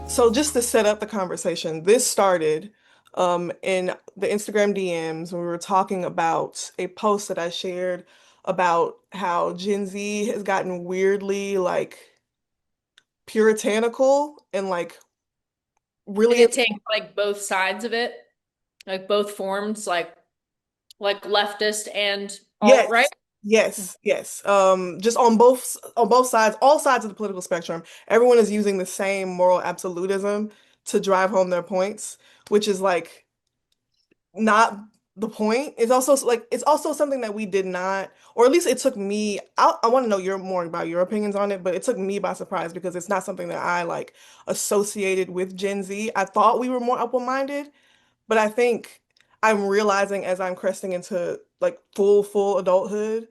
So just to set up the conversation, this started in the Instagram DMs when we were talking about a post that I shared about how Gen Z has gotten weirdly like puritanical and like Like really it takes like both sides of it, like both forms, like leftist and alt right. yes, yes, yes. Just on both sides, all sides of the political spectrum, everyone is using the same moral absolutism to drive home their points, which is like not the point. It's also something that we did not, or at least it took me. I want to know more about your opinions on it, but it took me by surprise because it's not something that I like associated with Gen Z. I thought we were more open-minded, but I think I'm realizing as I'm cresting into like full adulthood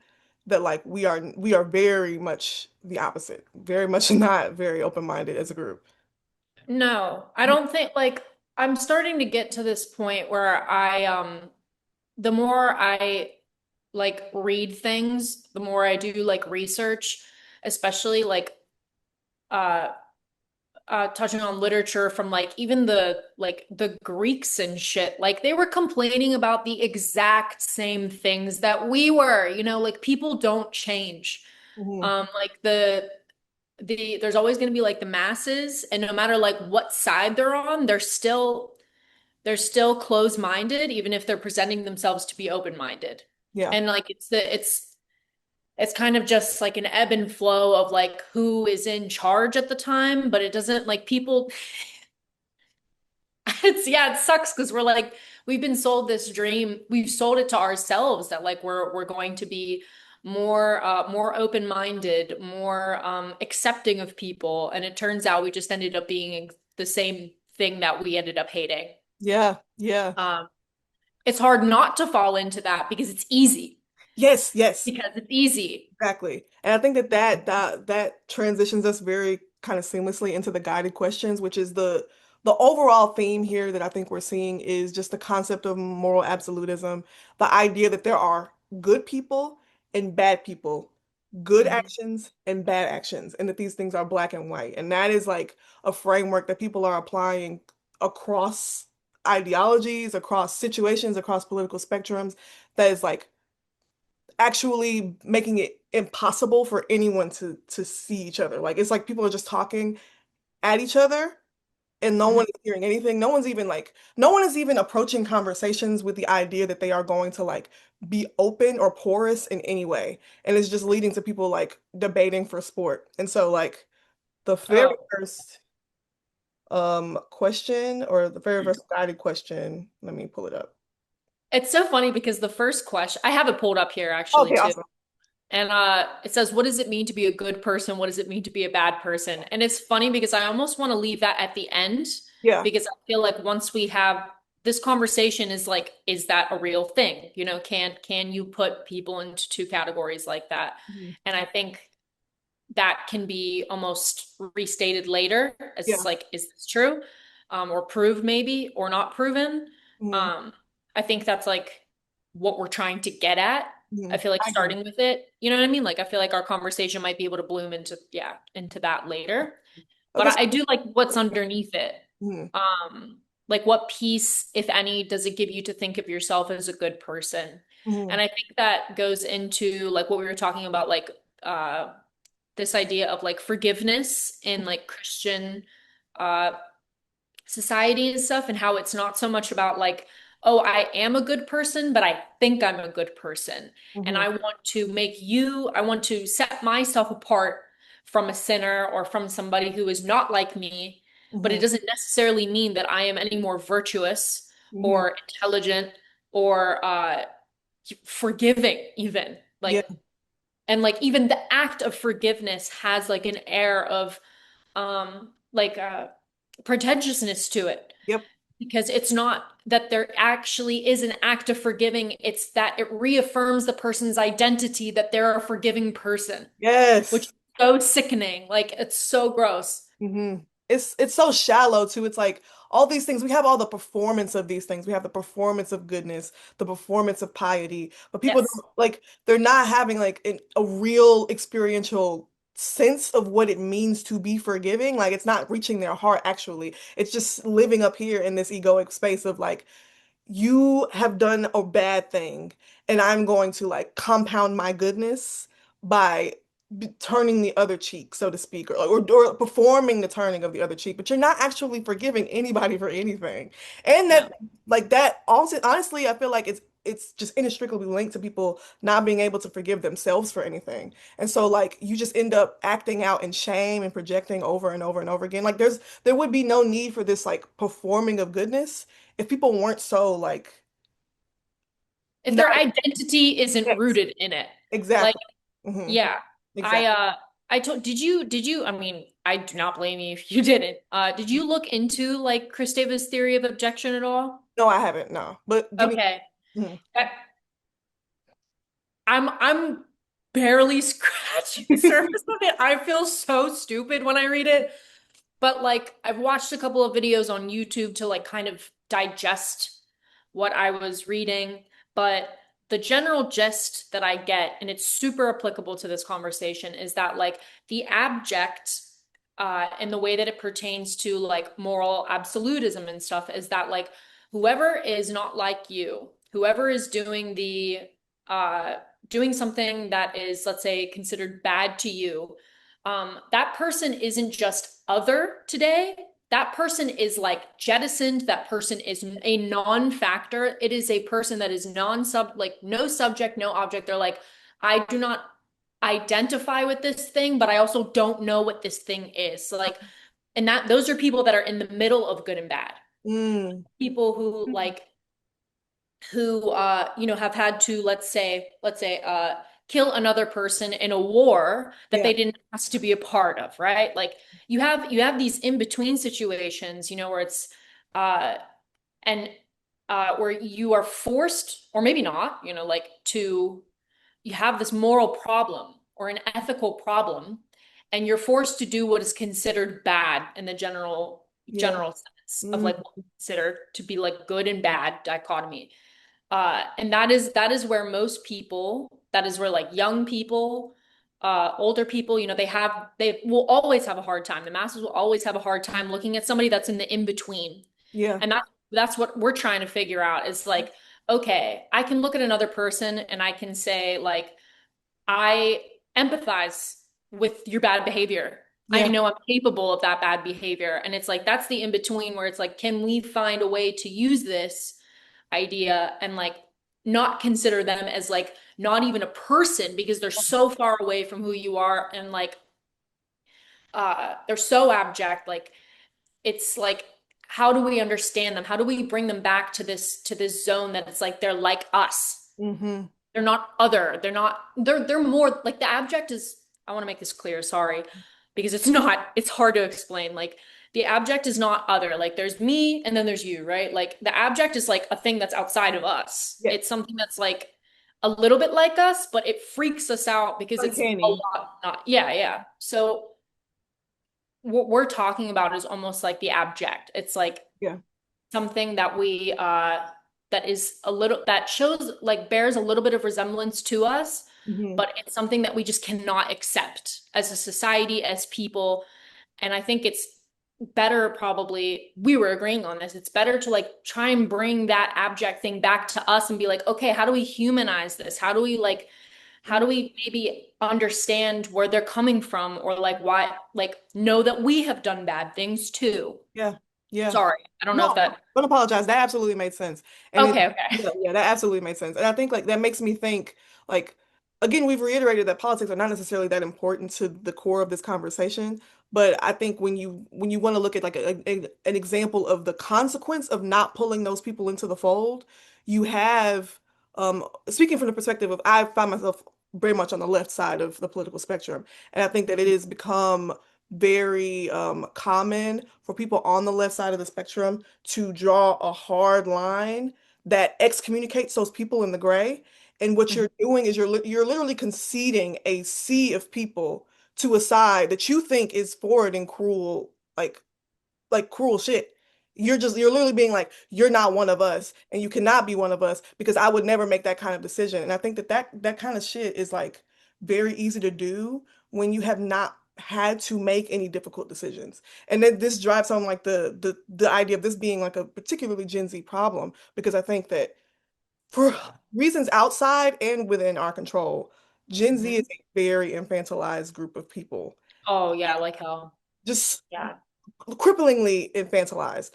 that like we are very much the opposite, very much not very open-minded as a group. No, I don't think like I'm starting to get to this point where the more I like read things, the more I do like research, especially uh touching on literature from like even the Greeks and shit. Like they were complaining about the exact same things that we were, like people don't change. Mhm. Like there's always going to be like the masses, and no matter like what side they're on, they're still closed-minded, even if they're presenting themselves to be open-minded. Yeah. And like it's kind of just like an ebb and flow of like who is in charge at the time, but it doesn't like people. It sucks because we've been sold this dream. We've sold it to ourselves that like we're going to be more open-minded, more accepting of people, and it turns out we just ended up being the same thing that we ended up hating. Yeah. Yeah. Um, it's hard not to fall into that because it's easy. Yes, yes. Because it's easy. Exactly. And I think that transitions us very kind of seamlessly into the guided questions, which is the overall theme here that I think we're seeing is just the concept of moral absolutism, the idea that there are good people and bad people, good Mhm. actions and bad actions, and that these things are black and white. And that is like a framework that people are applying across ideologies, across situations, across political spectrums that is like actually making it impossible for anyone to see each other. Like it's like people are just talking at each other and no Mhm. one is hearing anything. No one is even approaching conversations with the idea that they are going to like be open or porous in any way. And it's just leading to people like debating for sport. And so like the very Oh, first question or the very first guided question, let me pull it up. it's so funny because the first question, I have it pulled up here actually Okay, too. awesome. And it says, what does it mean to be a good person? What does it mean to be a bad person? And it's funny because I almost want to leave that at the end Yeah. because I feel like once we have this conversation is like, is that a real thing? Can you put people into two categories like that? Mhm. And I think that can be almost restated later as Yeah. like, is this true? Or proved maybe or not proven. Mhm. Um, I think that's like what we're trying to get at. I Mhm. feel like I agree. starting with it, you know what I mean? Like I feel like our conversation might be able to bloom into that later. But Okay. I do like what's underneath it. Mhm. Like what piece, if any, does it give you to think of yourself as a good person? Mhm. And I think that goes into like what we were talking about, like this idea of like forgiveness in like Christian uh society and stuff, and how it's not so much about like, oh, I am a good person, but I think I'm a good person. And Mhm. I want to set myself apart from a sinner or from somebody who is not like me, but it Mhm. doesn't necessarily mean that I am any more virtuous Mhm. or intelligent or forgiving even. Yeah. And like even the act of forgiveness has like an air of like pretentiousness to it, Yep. because it's not that there actually is an act of forgiving, it's that it reaffirms the person's identity that they're a forgiving person, which Yes. is so sickening. Like it's so gross. It's so shallow too. It's like all these things. We have all the performance of these things. We have the performance of goodness, the performance of piety, but people Yes. don't like they're not having like a real experiential. sense of what it means to be forgiving. Like it's not reaching their heart actually. It's just living up here in this egoic space of like you have done a bad thing and I'm going to like compound my goodness by turning the other cheek, so to speak, or performing the turning of the other cheek, but you're not actually forgiving anybody for anything. And No. that like that also honestly, I feel like it's just inextricably linked to people not being able to forgive themselves for anything. And so like you just end up acting out in shame and projecting over and over and over again. Like there would be no need for this like performing of goodness if people weren't so like If not their identity isn't yes, rooted in it. Like, exactly. Hmm. yeah. I Exactly. I told I mean, I do not blame you if you didn't. Did you look into like Kristeva's theory of objection at all? No, I haven't, no. But give me Okay. mhm. I- I'm barely scratching the surface of it. I feel so stupid when I read it. But like I've watched a couple of videos on YouTube to like kind of digest what I was reading, but the general gist that I get, and it's super applicable to this conversation, is that like the abject and the way that it pertains to like moral absolutism and stuff is that like whoever is not like you, whoever is uh doing something that is, let's say, considered bad to you, that person isn't just other today. That person is like jettisoned. That person is a non-factor. It is a person that is like no subject, no object. They're like, I do not identify with this thing, but I also don't know what this thing is. So like, and that those are people that are in the middle of good and bad. Mm, People who like who have had to, let's say kill another person in a war that yeah, they didn't ask to be a part of, right? Like you have these in between situations, where it's uh and where you are forced, or maybe not, like to you have this moral problem or an ethical problem, and you're forced to do what is considered bad in the yeah. general sense of Mm, like what we consider to be like good and bad dichotomy. And that is where most people, that is where like young people, older people, they will always have a hard time. The masses will always have a hard time looking at somebody that's in the in between. yeah, And that's what we're trying to figure out is like, okay, I can look at another person and I can say like, I empathize with your bad behavior. I yeah. know I'm capable of that bad behavior. And it's like, that's the in between where it's like, can we find a way to use this idea and like not consider them as like not even a person because they're so far away from who you are, and like they're so abject. Like it's like, how do we understand them? How do we bring them back to this zone that it's like they're like us? Hmm. They're not other. They're more like the abject is, I want to make this clear, sorry, because it's hard to explain. Like the abject is not other. Like there's me and then there's you, right? Like the abject is like a thing that's outside of us. Yeah. It's something that's like a little bit like us, but it freaks us out because it's a Uncanny. lot not. Yeah, yeah. So what we're talking about is almost like the abject. It's like Yeah. something that we that is a little, that shows like bears a little bit of resemblance to us, Hmm. but it's something that we just cannot accept as a society, as people. And I think it's better, probably we were agreeing on this, it's better to like try and bring that abject thing back to us and be like, okay, how do we humanize this? How do we maybe understand where they're coming from, or like why, like know that we have done bad things too. Yeah. Yeah. Sorry, I don't know if No, that. don't apologize. That absolutely made sense. And it, Okay, okay. yeah, yeah, that absolutely made sense. And I think like that makes me think like again, we've reiterated that politics are not necessarily that important to the core of this conversation. But I think when you want to look at like an example of the consequence of not pulling those people into the fold, you have speaking from the perspective of I find myself very much on the left side of the political spectrum. And I think that it has become very common for people on the left side of the spectrum to draw a hard line that excommunicates those people in the gray. And what you're doing is you're literally conceding a sea of people to a side that you think is forward and cruel, like cruel shit. You're literally being like, you're not one of us, and you cannot be one of us because I would never make that kind of decision. And I think that kind of shit is like very easy to do when you have not had to make any difficult decisions. And then this drives home like the idea of this being like a particularly Gen Z problem, because I think that for reasons outside and within our control, Gen Z is Mhm. a very infantilized group of people. Oh yeah, like how. Just Yeah. cripplingly infantilized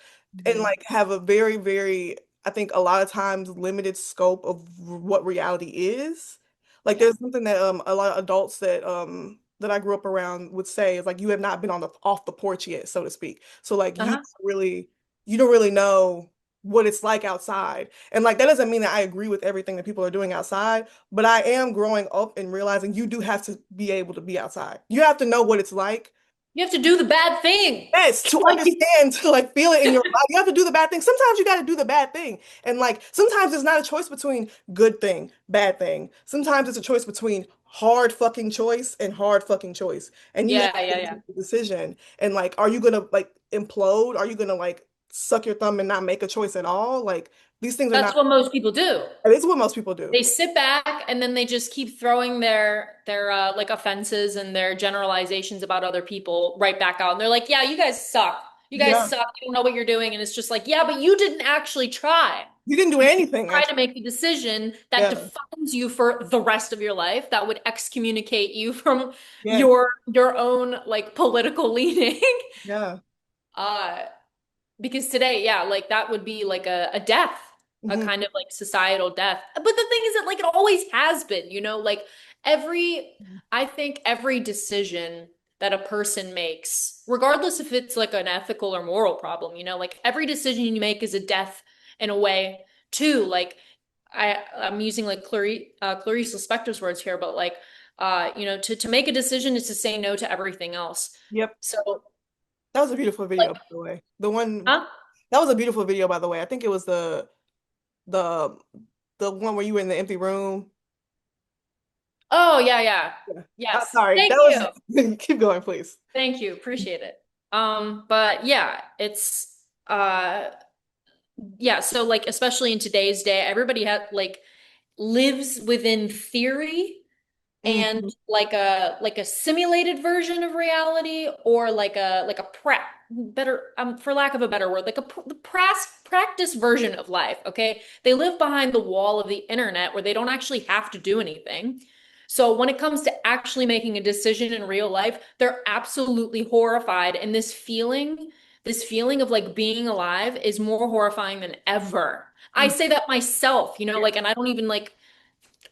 and Mhm. like have a very, very, I think a lot of times limited scope of what reality is. Like Yeah. there's something that a lot of adults that I grew up around would say is like you have not been on the off the porch yet, so to speak. So like Uh-huh. you don't really know what it's like outside. And like that doesn't mean that I agree with everything that people are doing outside, but I am growing up and realizing you do have to be able to be outside. You have to know what it's like. You have to do the bad thing. Yes, to Like understand, to like feel it in your body. You have to do the bad thing. Sometimes you got to do the bad thing. And like sometimes it's not a choice between good thing, bad thing. Sometimes it's a choice between hard fucking choice and hard fucking choice. And you have yeah, yeah, to yeah. make a decision. And like, are you gonna like implode? Are you gonna like suck your thumb and not make a choice at all? Like these things are That's not, what most people do. it's what most people do. They sit back and then they just keep throwing their like offenses and their generalizations about other people right back out. And they're like, "Yeah, you guys suck. You guys Yeah. suck. You don't know what you're doing." And it's just like, "Yeah, but you didn't actually try. You didn't do You didn't anything try to actually. make a decision that Yeah. defines you for the rest of your life, that would excommunicate you from Yes. your own like political leaning." Yeah. Uh because today, yeah, like that would be like a death, a Hmm. kind of like societal death. But the thing is that like it always has been, like every, I think every decision that a person makes, regardless if it's like an ethical or moral problem, like every decision you make is a death in a way too. Like I'm using like Clarice Lispector's words here, but like, to make a decision is to say no to everything else. Yep. So That was a beautiful like, video, by the way. The one huh? that was a beautiful video, by the way. I think it was the the one where you were in the empty room. Oh, yeah, yeah. Yeah. Yes. Sorry, that Thank you. was keep going, please. Thank you. Appreciate it. But yeah, it's yeah, so like especially in today's day, everybody has like lives within theory and Mhm. like a simulated version of reality, or like a better for lack of a better word, like the practice version of life. Okay, they live behind the wall of the internet where they don't actually have to do anything. So when it comes to actually making a decision in real life, they're absolutely horrified, and this feeling of like being alive is more horrifying than ever. I Mhm. say that myself, like, and I don't even like,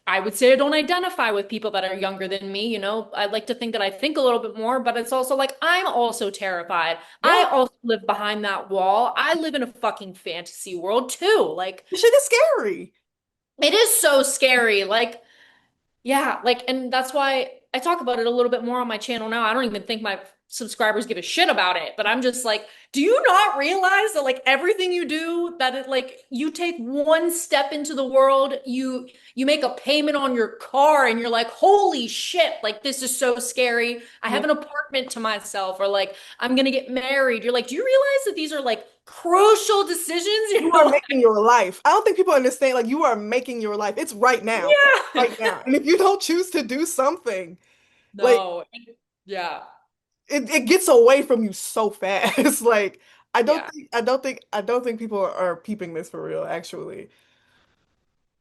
I would say I don't identify with people that are younger than me. I like to think that I think a little bit more, but it's also like I'm also terrified. Yeah, I also live behind that wall. I live in a fucking fantasy world too. Like, this shit is scary. it is so scary. Like, yeah, like, and that's why I talk about it a little bit more on my channel now. I don't even think my subscribers give a shit about it, but I'm just like, do you not realize that like everything you do, that it like you take one step into the world, you make a payment on your car and you're like, holy shit, like this is so scary. I have Yeah. an apartment to myself, or like I'm gonna get married. You're like, do you realize that these are like crucial decisions in You your are life? making your life. I don't think people understand, like you are making your life. It's right now. Right Yeah. now. And if you don't choose to do something, like No. Yeah. it gets away from you so fast. Like Yeah. I don't think people are peeping this for real, actually.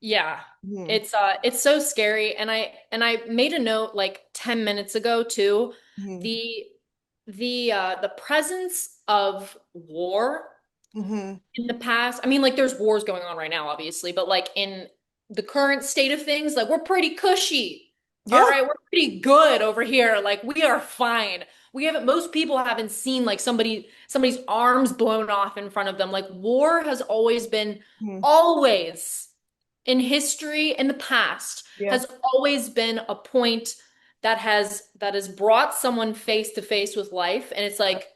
Yeah. Hmm. It's so scary, and I made a note like 10 minutes ago too. Hmm. The the presence of war Hmm. in the past. I mean, like there's wars going on right now, obviously, but like in the current state of things, like we're pretty cushy. All Yeah. right, we're pretty good over here. Like we are fine. We haven't, most people haven't seen like somebody's arms blown off in front of them. Like war has always been, Hmm. always in history, in the past, Yeah. has always been a point that has brought someone face to face with life. And it's like,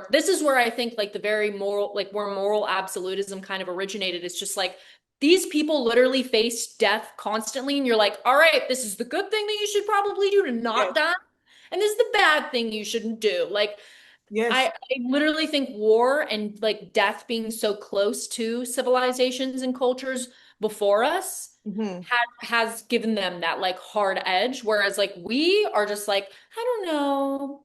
this is where I think like the very moral, like where moral absolutism kind of originated. It's just like these people literally face death constantly, and you're like, all right, this is the good thing that you should probably do to Yes. not die, and this is the bad thing you shouldn't do. Like I, Yes. I literally think war and like death being so close to civilizations and cultures before us Hmm. has given them that like hard edge, whereas like we are just like, I don't know,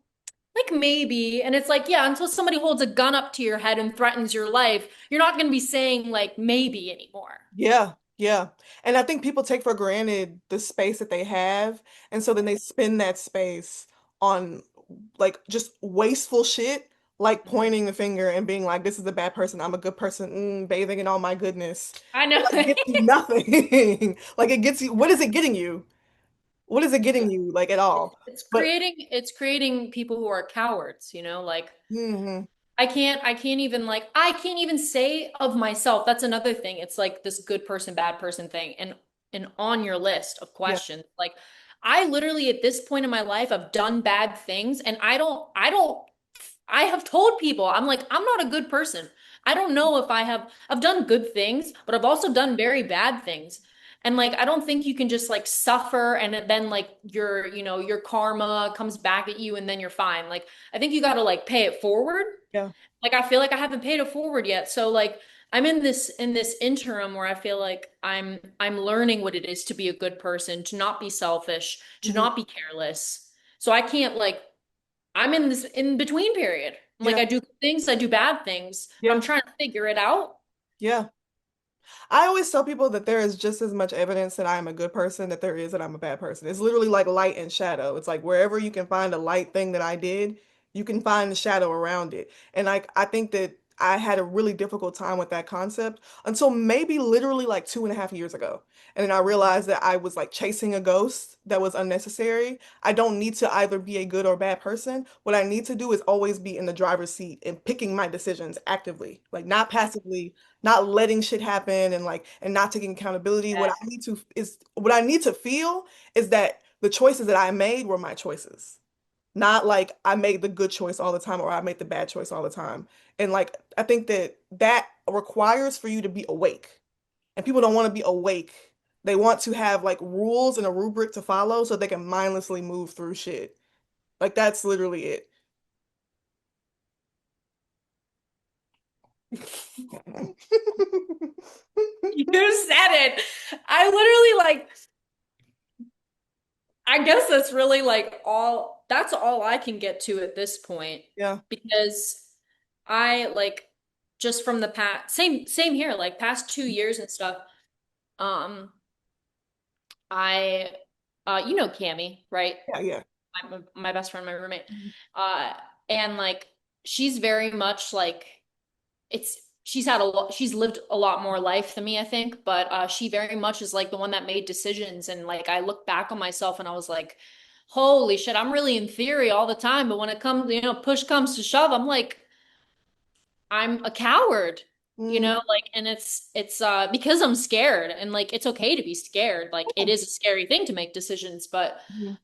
like maybe. And it's like, yeah, until somebody holds a gun up to your head and threatens your life, you're not going to be saying like maybe anymore. Yeah, yeah. And I think people take for granted the space that they have. And so then they spend that space on like just wasteful shit, like Mhm. pointing the finger and being like, this is a bad person, I'm a good person, bathing in all my goodness. I But know. like gets you nothing. Like it gets you, what is it getting you? What is it getting you like at all? But It's creating people who are cowards, you know, like mhm, I can't even say of myself. That's another thing. It's like this good person, bad person thing. And on your list of yeah, questions, like I literally at this point in my life I've done bad things and I have told people, I'm like, I'm not a good person. I don't know if I've done good things, but I've also done very bad things. And like I don't think you can just like suffer and then like your karma comes back at you and then you're fine. Like I think you got to like pay it forward. yeah, Like I feel like I haven't paid it forward yet. So like I'm in this interim where I feel like I'm learning what it is to be a good person, to not be selfish, to mhm, not be careless. So I can't like I'm in this in between period. Like yeah, I do good things, I do bad things, but I'm yeah, trying to figure it out. yeah. I always tell people that there is just as much evidence that I am a good person that there is that I'm a bad person. It's literally like light and shadow. It's like wherever you can find a light thing that I did, you can find the shadow around it. And like I think that I had a really difficult time with that concept until maybe literally like 2.5 years ago. And then I realized that I was like chasing a ghost that was unnecessary. I don't need to either be a good or bad person. What I need to do is always be in the driver's seat and picking my decisions actively, like not passively, not letting shit happen and like and not taking accountability. What I need to feel is that the choices that I made were my choices. Not like I made the good choice all the time or I made the bad choice all the time. And like I think that that requires for you to be awake. And people don't want to be awake. They want to have like rules and a rubric to follow so they can mindlessly move through shit. Like that's literally it. You said it. I literally like I guess that's really like all that's all I can get to at this point Yeah. because I like just from the past same here like past 2 years and stuff um I you know Cami, right? Yeah, yeah. My best friend, my roommate. Uh and like she's very much like it's she's lived a lot more life than me, I think, but she very much is like the one that made decisions and like I look back on myself and I was like, holy shit, I'm really in theory all the time, but when it comes, push comes to shove, I'm like I'm a coward, Mm, like and it's because I'm scared and like it's okay to be scared. Like it is a scary thing to make decisions, but mhm,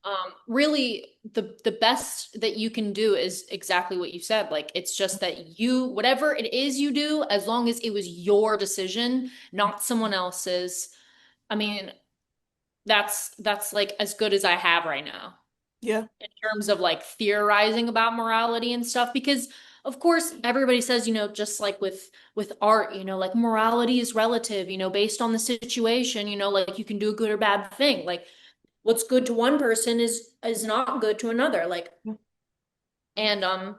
really the best that you can do is exactly what you said. Like it's just that you whatever it is you do, as long as it was your decision, not someone else's. I mean, that's like as good as I have right now yeah. in terms of like theorizing about morality and stuff because of course everybody says just like with art like morality is relative based on the situation like you can do a good or bad thing like what's good to one person is not good to another like Yeah. and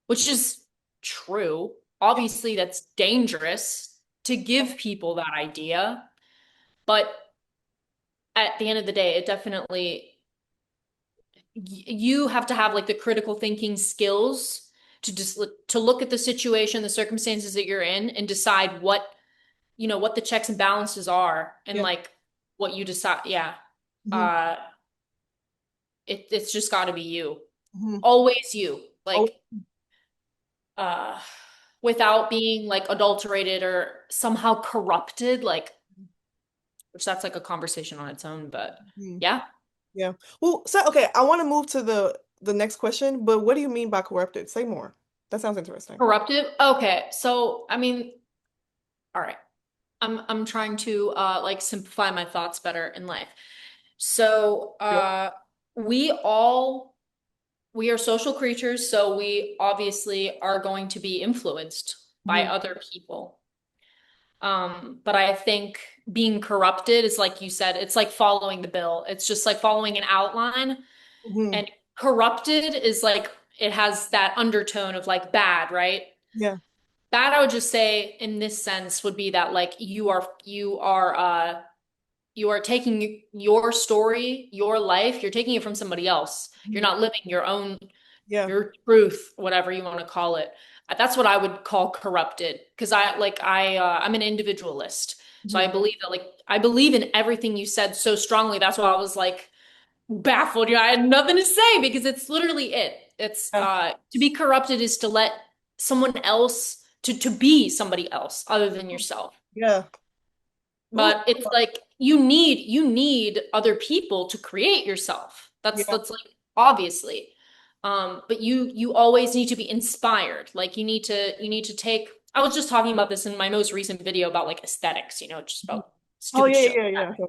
which is true obviously that's dangerous to give people that idea but at the end of the day it definitely you have to have like the critical thinking skills to just to look at the situation, the circumstances that you're in, and decide what the checks and balances are, and Yeah. like what you decide. Yeah, Mhm, uh, it's just got to be you, mhm. always you, Oh, like uh, without being like adulterated or somehow corrupted, like which that's like a conversation on its own. But mhm. yeah, Yeah. Well, so okay, I want to move to the next question, but what do you mean by corrupted? Say more. That sounds interesting. corruptive. Okay, so I mean, all right. I'm trying to like simplify my thoughts better in life. So Yep. we are social creatures, so we obviously are going to be influenced by Mhm, other people. But I think being corrupted is like you said, it's like following the bill. It's just like following an outline. Hmm. And corrupted is like it has that undertone of like bad, right? Yeah. Bad, I would just say in this sense would be that like you are taking your story, your life, you're taking it from somebody else. You're Mhm. not living your own, Yeah. your truth, whatever you want to call it. That's what I would call corrupted because I'm an individualist. So I Hmm. believe that like I believe in everything you said so strongly. That's why I was like baffled. I had nothing to say because it's literally it. It's Yeah. to be corrupted is to let someone else to be somebody else other than yourself. Yeah. Ooh. But it's like you need other people to create yourself. Yeah. That's like obviously. But you always need to be inspired. Like you need to take I was just talking about this in my most recent video about like aesthetics, just Mhm. about Oh stupid yeah, shit. yeah, yeah, yeah.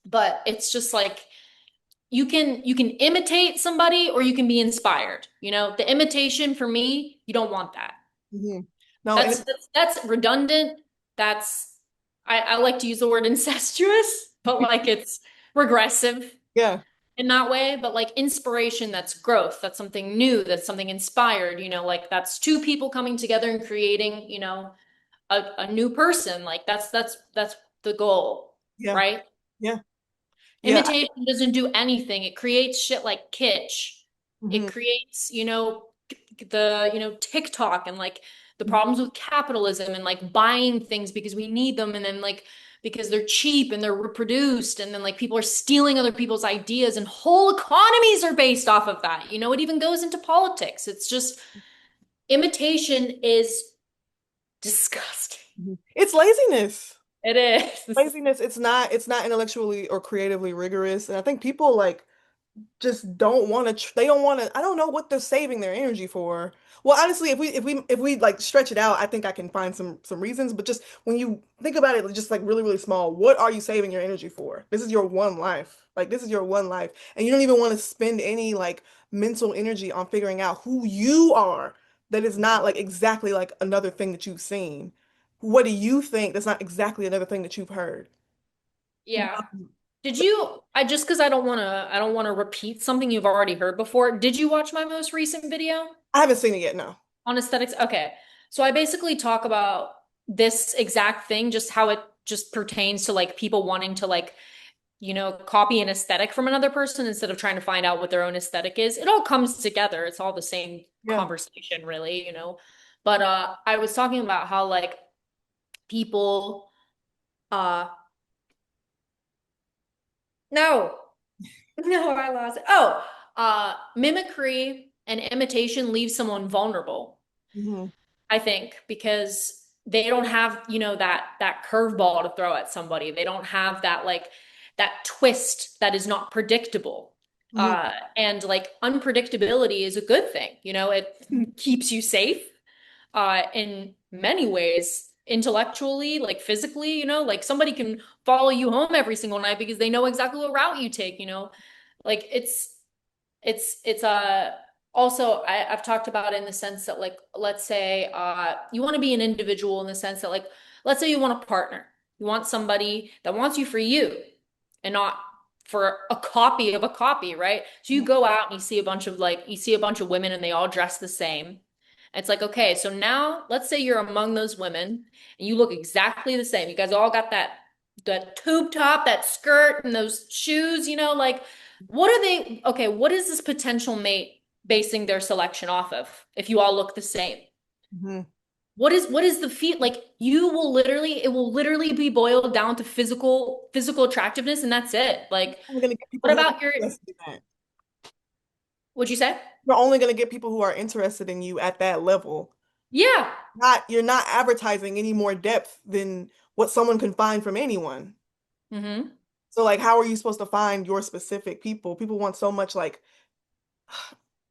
But it's just like you can imitate somebody or you can be inspired. The imitation for me, you don't want that. Hmm. No, and That's redundant. That's I like to use the word incestuous, but like it's regressive yeah. in that way. But like inspiration, that's growth. That's something new. That's something inspired. Like that's two people coming together and creating, a new person. Like that's the goal, Yeah. right? Yeah. Yeah. Imitation doesn't do anything. It creates shit like kitsch. It Hmm. creates, TikTok and like the problems with capitalism and like buying things because we need them and then like because they're cheap and they're reproduced and then like people are stealing other people's ideas and whole economies are based off of that. It even goes into politics. It's just imitation is disgusting. It's laziness. It is. Laziness. It's not intellectually or creatively rigorous. And I think people like just don't want to they don't want to I don't know what they're saving their energy for. Well, honestly, if we like stretch it out, I think I can find some reasons, but just when you think about it just like really really small, what are you saving your energy for? This is your one life. Like this is your one life and you don't even want to spend any like mental energy on figuring out who you are that is not like exactly like another thing that you've seen. What do you think that's not exactly another thing that you've heard? Yeah. Did you, just because I don't want to repeat something you've already heard before. Did you watch my most recent video I haven't seen it yet, no. on aesthetics? Okay. So I basically talk about this exact thing, just how it just pertains to like people wanting to like, copy an aesthetic from another person instead of trying to find out what their own aesthetic is. It all comes together. It's all the same Yeah. conversation, really. But I was talking about how like people uh no. No, I lost it. Oh, mimicry and imitation leaves someone vulnerable, Hmm. I think, because they don't have, that curveball to throw at somebody. They don't have that like that twist that is not predictable. Hmm. And like unpredictability is a good thing. It keeps you safe in many ways, intellectually, like physically, like somebody can follow you home every single night because they know exactly what route you take. Like it's also I've talked about it in the sense that like let's say you want to be an individual in the sense that like let's say you want a partner. You want somebody that wants you for you and not for a copy of a copy, right? So you go out and you see a bunch of women and they all dress the same. It's like, okay, so now let's say you're among those women and you look exactly the same. You guys all got that tube top, that skirt, and those shoes, like what are they? Okay, what is this potential mate basing their selection off of if you all look the same? Hmm. What is the feat like it will literally be boiled down to physical attractiveness and that's it. Like Only going to get people what who are about your interested in that. what'd you say? You're only going to get people who are interested in you at that level. Yeah. Not you're not advertising any more depth than what someone can find from anyone. Hmm. So like how are you supposed to find your specific people? People want so much like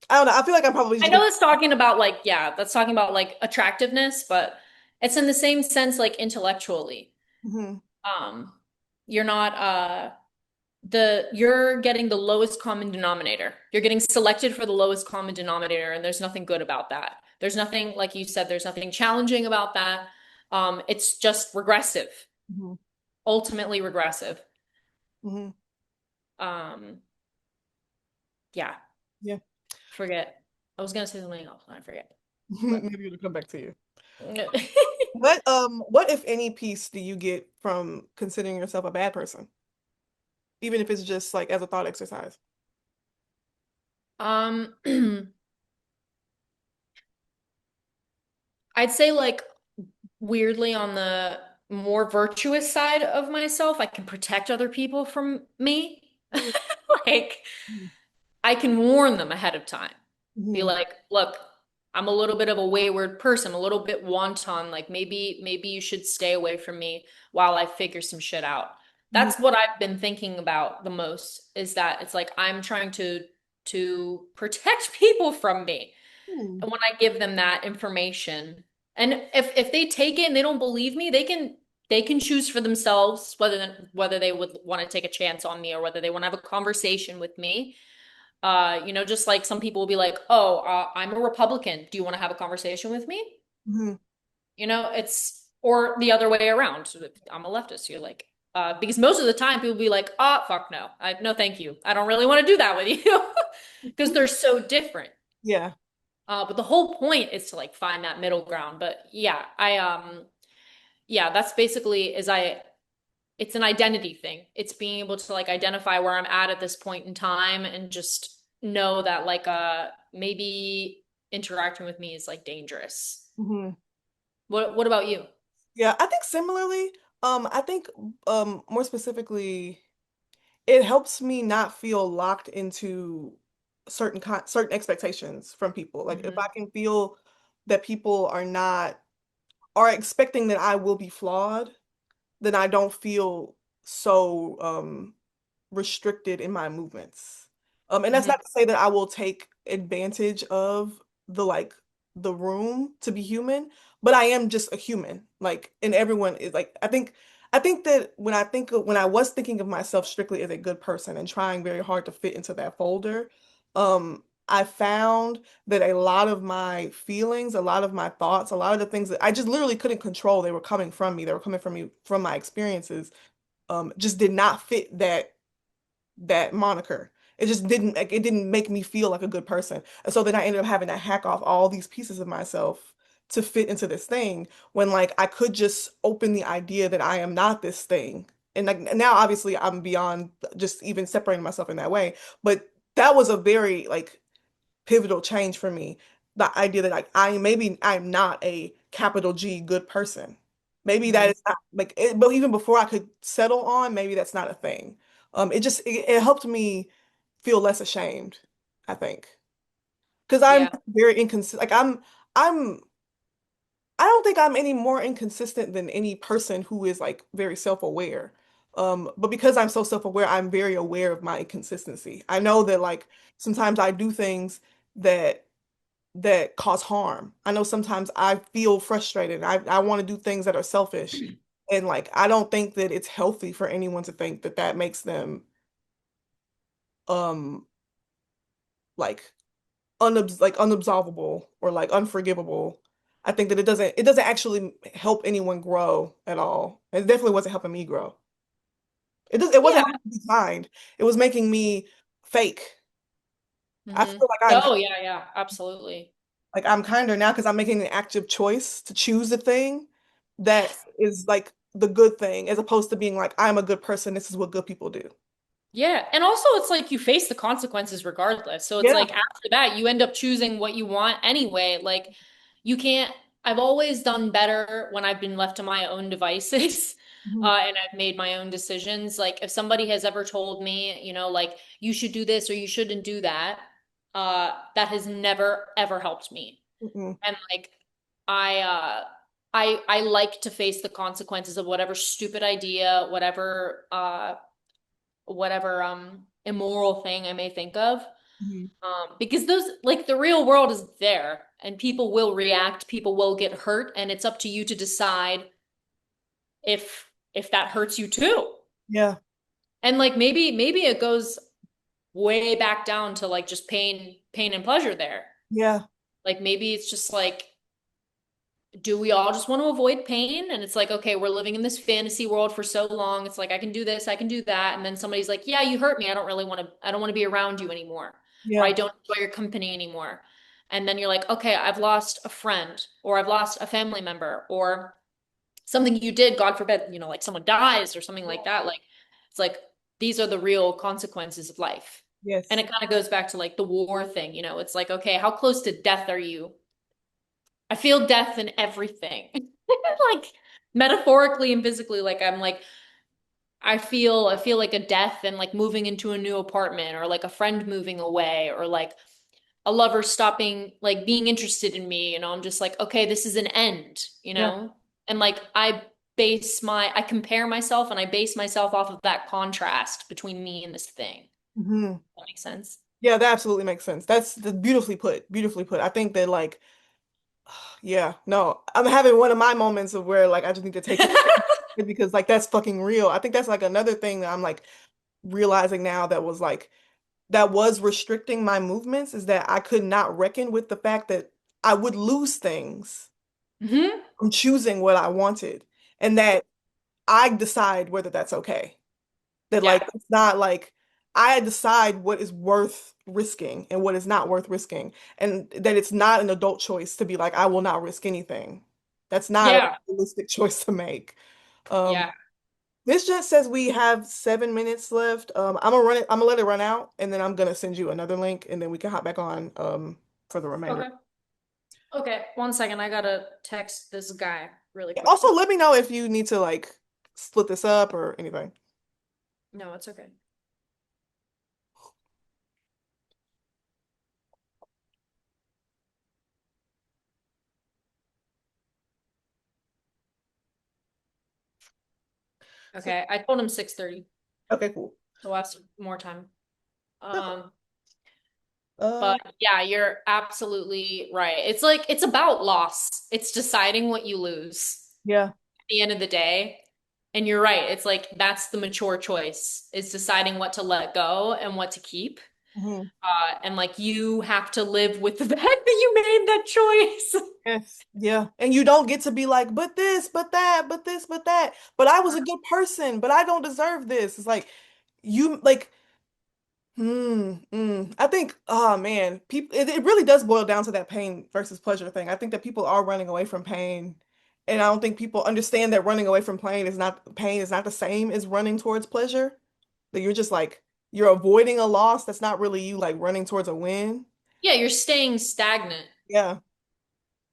I don't know. I feel like I'm probably I just know gonna that's talking about like, yeah, that's talking about like attractiveness, but it's in the same sense like intellectually. Mhm. Um, you're not you're getting the lowest common denominator. You're getting selected for the lowest common denominator, and there's nothing good about that. There's nothing, like you said, there's nothing challenging about that. It's just regressive, Hmm. ultimately regressive. Hmm. Um, yeah, Yeah. forget. I was gonna say something else, and I forget. But Maybe it'll come back to you. What if any peace do you get from considering yourself a bad person? Even if it's just like as a thought exercise. um, I'd say like weirdly on the more virtuous side of myself, I can protect other people from me. Like I can warn them ahead of time. Be Mm-hmm. like, look, I'm a little bit of a wayward person, a little bit wanton. Like maybe you should stay away from me while I figure some shit out. Hmm. That's what I've been thinking about the most is that it's like I'm trying to protect people from me. Hmm. And when I give them that information, and if they take it and they don't believe me, they can choose for themselves whether they would want to take a chance on me or whether they want to have a conversation with me. Just like some people will be like, "Oh, I'm a Republican. Do you want to have a conversation with me?" Hmm. It's or the other way around. So I'm a leftist. You're like, because most of the time people be like, "Oh, fuck no, no, thank you. I don't really want to do that with you," because they're so different. Yeah. But the whole point is to like find that middle ground. But yeah, yeah, that's basically it's an identity thing. It's being able to like identify where I'm at this point in time and just know that like maybe interacting with me is like dangerous. Hmm. What about you? Yeah, I think similarly. I think more specifically, it helps me not feel locked into certain expectations from people. Like if Hmm. I can feel that people are expecting that I will be flawed, then I don't feel so restricted in my movements. And that's Hmm. not to say that I will take advantage of the room to be human, but I am just a human. Like, and everyone is like, I think that when I was thinking of myself strictly as a good person and trying very hard to fit into that folder, I found that a lot of my feelings, a lot of my thoughts, a lot of the things that I just literally couldn't control, they were coming from me. They were coming from me, from my experiences, just did not fit that moniker. It just didn't like, it didn't make me feel like a good person. And so then I ended up having to hack off all these pieces of myself to fit into this thing when like I could just open the idea that I am not this thing. And like now obviously I'm beyond just even separating myself in that way, but that was a very like pivotal change for me. The idea that like maybe I'm not a capital G good person. Maybe that Hmm. is not like it, but even before I could settle on, maybe that's not a thing. It helped me feel less ashamed, I think. Because I'm Yeah. very inconsistent. I'm I don't think I'm any more inconsistent than any person who is like very self-aware. But because I'm so self-aware, I'm very aware of my inconsistency. I know that like sometimes I do things that cause harm. I know sometimes I feel frustrated. I want to do things that are selfish. And like I don't think that it's healthy for anyone to think that that makes them um like unabsolvable or like unforgivable. I think that it doesn't actually help anyone grow at all. It definitely wasn't helping me grow. It Yeah. wasn't helping me be kind. It was making me fake. I Hmm. feel Oh yeah, yeah, absolutely. like I'm kinder now because I'm making an active choice to choose the thing that is like the good thing as opposed to being like I'm a good person, this is what good people do. Yeah. And also it's like you face the consequences regardless. So it's Yeah. like after that you end up choosing what you want anyway. Like you can't I've always done better when I've been left to my own devices. Mhm. And I've made my own decisions. Like if somebody has ever told me, like you should do this or you shouldn't do that, that has never ever helped me. Mhm. And like I I like to face the consequences of whatever stupid idea, whatever immoral thing I may think of. Mhm. Because those like the real world is there and people will react, people will get hurt, and it's up to you to decide if that hurts you too. Yeah. And like maybe it goes way back down to like just pain and pleasure there. Yeah. Like maybe it's just like do we all just want to avoid pain? And it's like, okay, we're living in this fantasy world for so long. It's like, I can do this, I can do that. And then somebody's like, yeah, you hurt me. I don't want to be around you anymore. Or I Yeah. don't enjoy your company anymore. And then you're like, okay, I've lost a friend or I've lost a family member or something you did, God forbid, like someone dies or something like that. Like, it's like, these are the real consequences of life. And Yes. it kind of goes back to like the war thing, it's like, okay, how close to death are you? I feel death in everything. Like metaphorically and physically, like I'm like I feel like a death and like moving into a new apartment or like a friend moving away or like a lover stopping like being interested in me, I'm just like, okay, this is an end, Yeah. And like I compare myself and I base myself off of that contrast between me and this thing. Hmm. That makes sense. Yeah, that absolutely makes sense. That's beautifully put. Beautifully put. I think that like, yeah, no, I'm having one of my moments of where like I just need to take it because like that's fucking real. I think that's like another thing that I'm like realizing now that was like that was restricting my movements is that I could not reckon with the fact that I would lose things Hmm. from choosing what I wanted and that I decide whether that's okay. That like Yeah. it's not like I decide what is worth risking and what is not worth risking, and that it's not an adult choice to be like I will not risk anything. That's not a Yeah. realistic choice to make. Um, Yeah. this just says we have 7 minutes left. I'm gonna run it. I'm gonna let it run out, and then I'm gonna send you another link, and then we can hop back on for the remainder. Okay. Okay, 1 second. I gotta text this guy really quick. Also, let me know if you need to like split this up or anything. No, it's okay. So, Okay, I told him 6:30, okay, cool. so we'll have some more time. Perfect. Um, Uh, but yeah, you're absolutely right. It's like it's about loss. It's deciding what you lose yeah. at the end of the day. And you're right. It's like that's the mature choice. Is deciding what to let go and what to keep. Mhm. And like you have to live with the fact that you made that choice. Yes. Yeah. And you don't get to be like, but this, but that, but this, but that. But I was a good person, but I don't deserve this. It's like you like, I think, oh man, people it really does boil down to that pain versus pleasure thing. I think that people are running away from pain. And I don't think people understand that running away from pain is not the same as running towards pleasure. That you're just like you're avoiding a loss that's not really you like running towards a win. Yeah, you're staying stagnant. Yeah.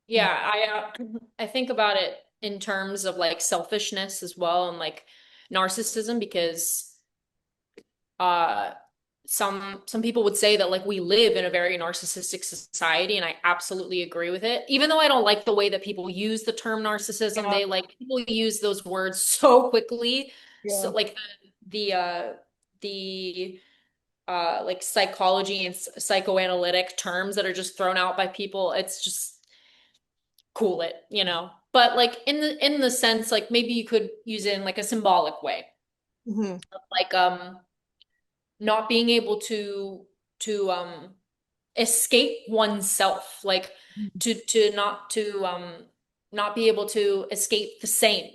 Yeah, I think about it in terms of like selfishness as well and like narcissism because uh some people would say that like we live in a very narcissistic society and I absolutely agree with it. Even though I don't like the way that people use the term narcissism, Yeah. they like people use those words so quickly. So Yeah. like the like psychology and psychoanalytic terms that are just thrown out by people, it's just cool it. But like in the sense, like maybe you could use it in like a symbolic way, Hmm. like not being able to escape oneself, like to not be able to escape the same,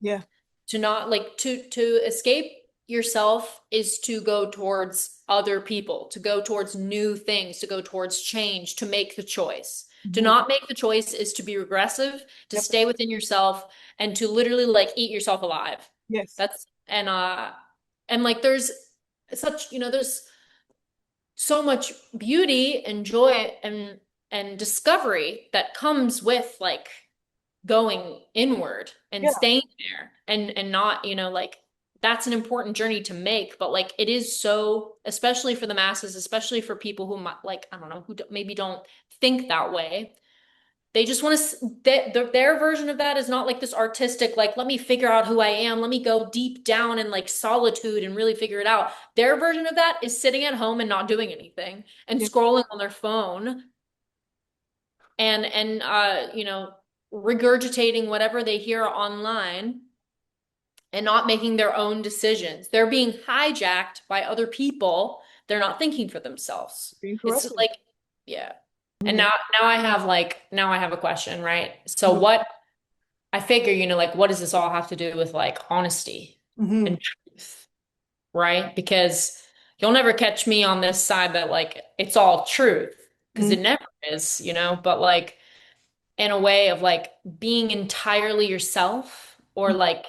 Yeah. to not like to escape yourself is to go towards other people, to go towards new things, to go towards change, to make the choice. To Hmm. not make the choice is to be regressive, to Yep. stay within yourself, and to literally like eat yourself alive. Yes. That's and like there's so much beauty and joy and discovery that comes with like going inward and Yeah. staying there and not, like that's an important journey to make, but like it is so, especially for the masses, especially for people who might like, I don't know, who maybe don't think that way. They just want to, their version of that is not like this artistic, like, let me figure out who I am. Let me go deep down in like solitude and really figure it out. Their version of that is sitting at home and not doing anything and Yeah. scrolling on their phone and regurgitating whatever they hear online and not making their own decisions. They're being hijacked by other people. They're not thinking for themselves. Being It's corrupted. like, yeah. And Hmm. now I have a question, right? So Hmm. what I figure, like what does this all have to do with like honesty Hmm. and truth, right? Because you'll never catch me on this side that like it's all truth, because Hmm. it never is, but like in a way of like being entirely yourself or like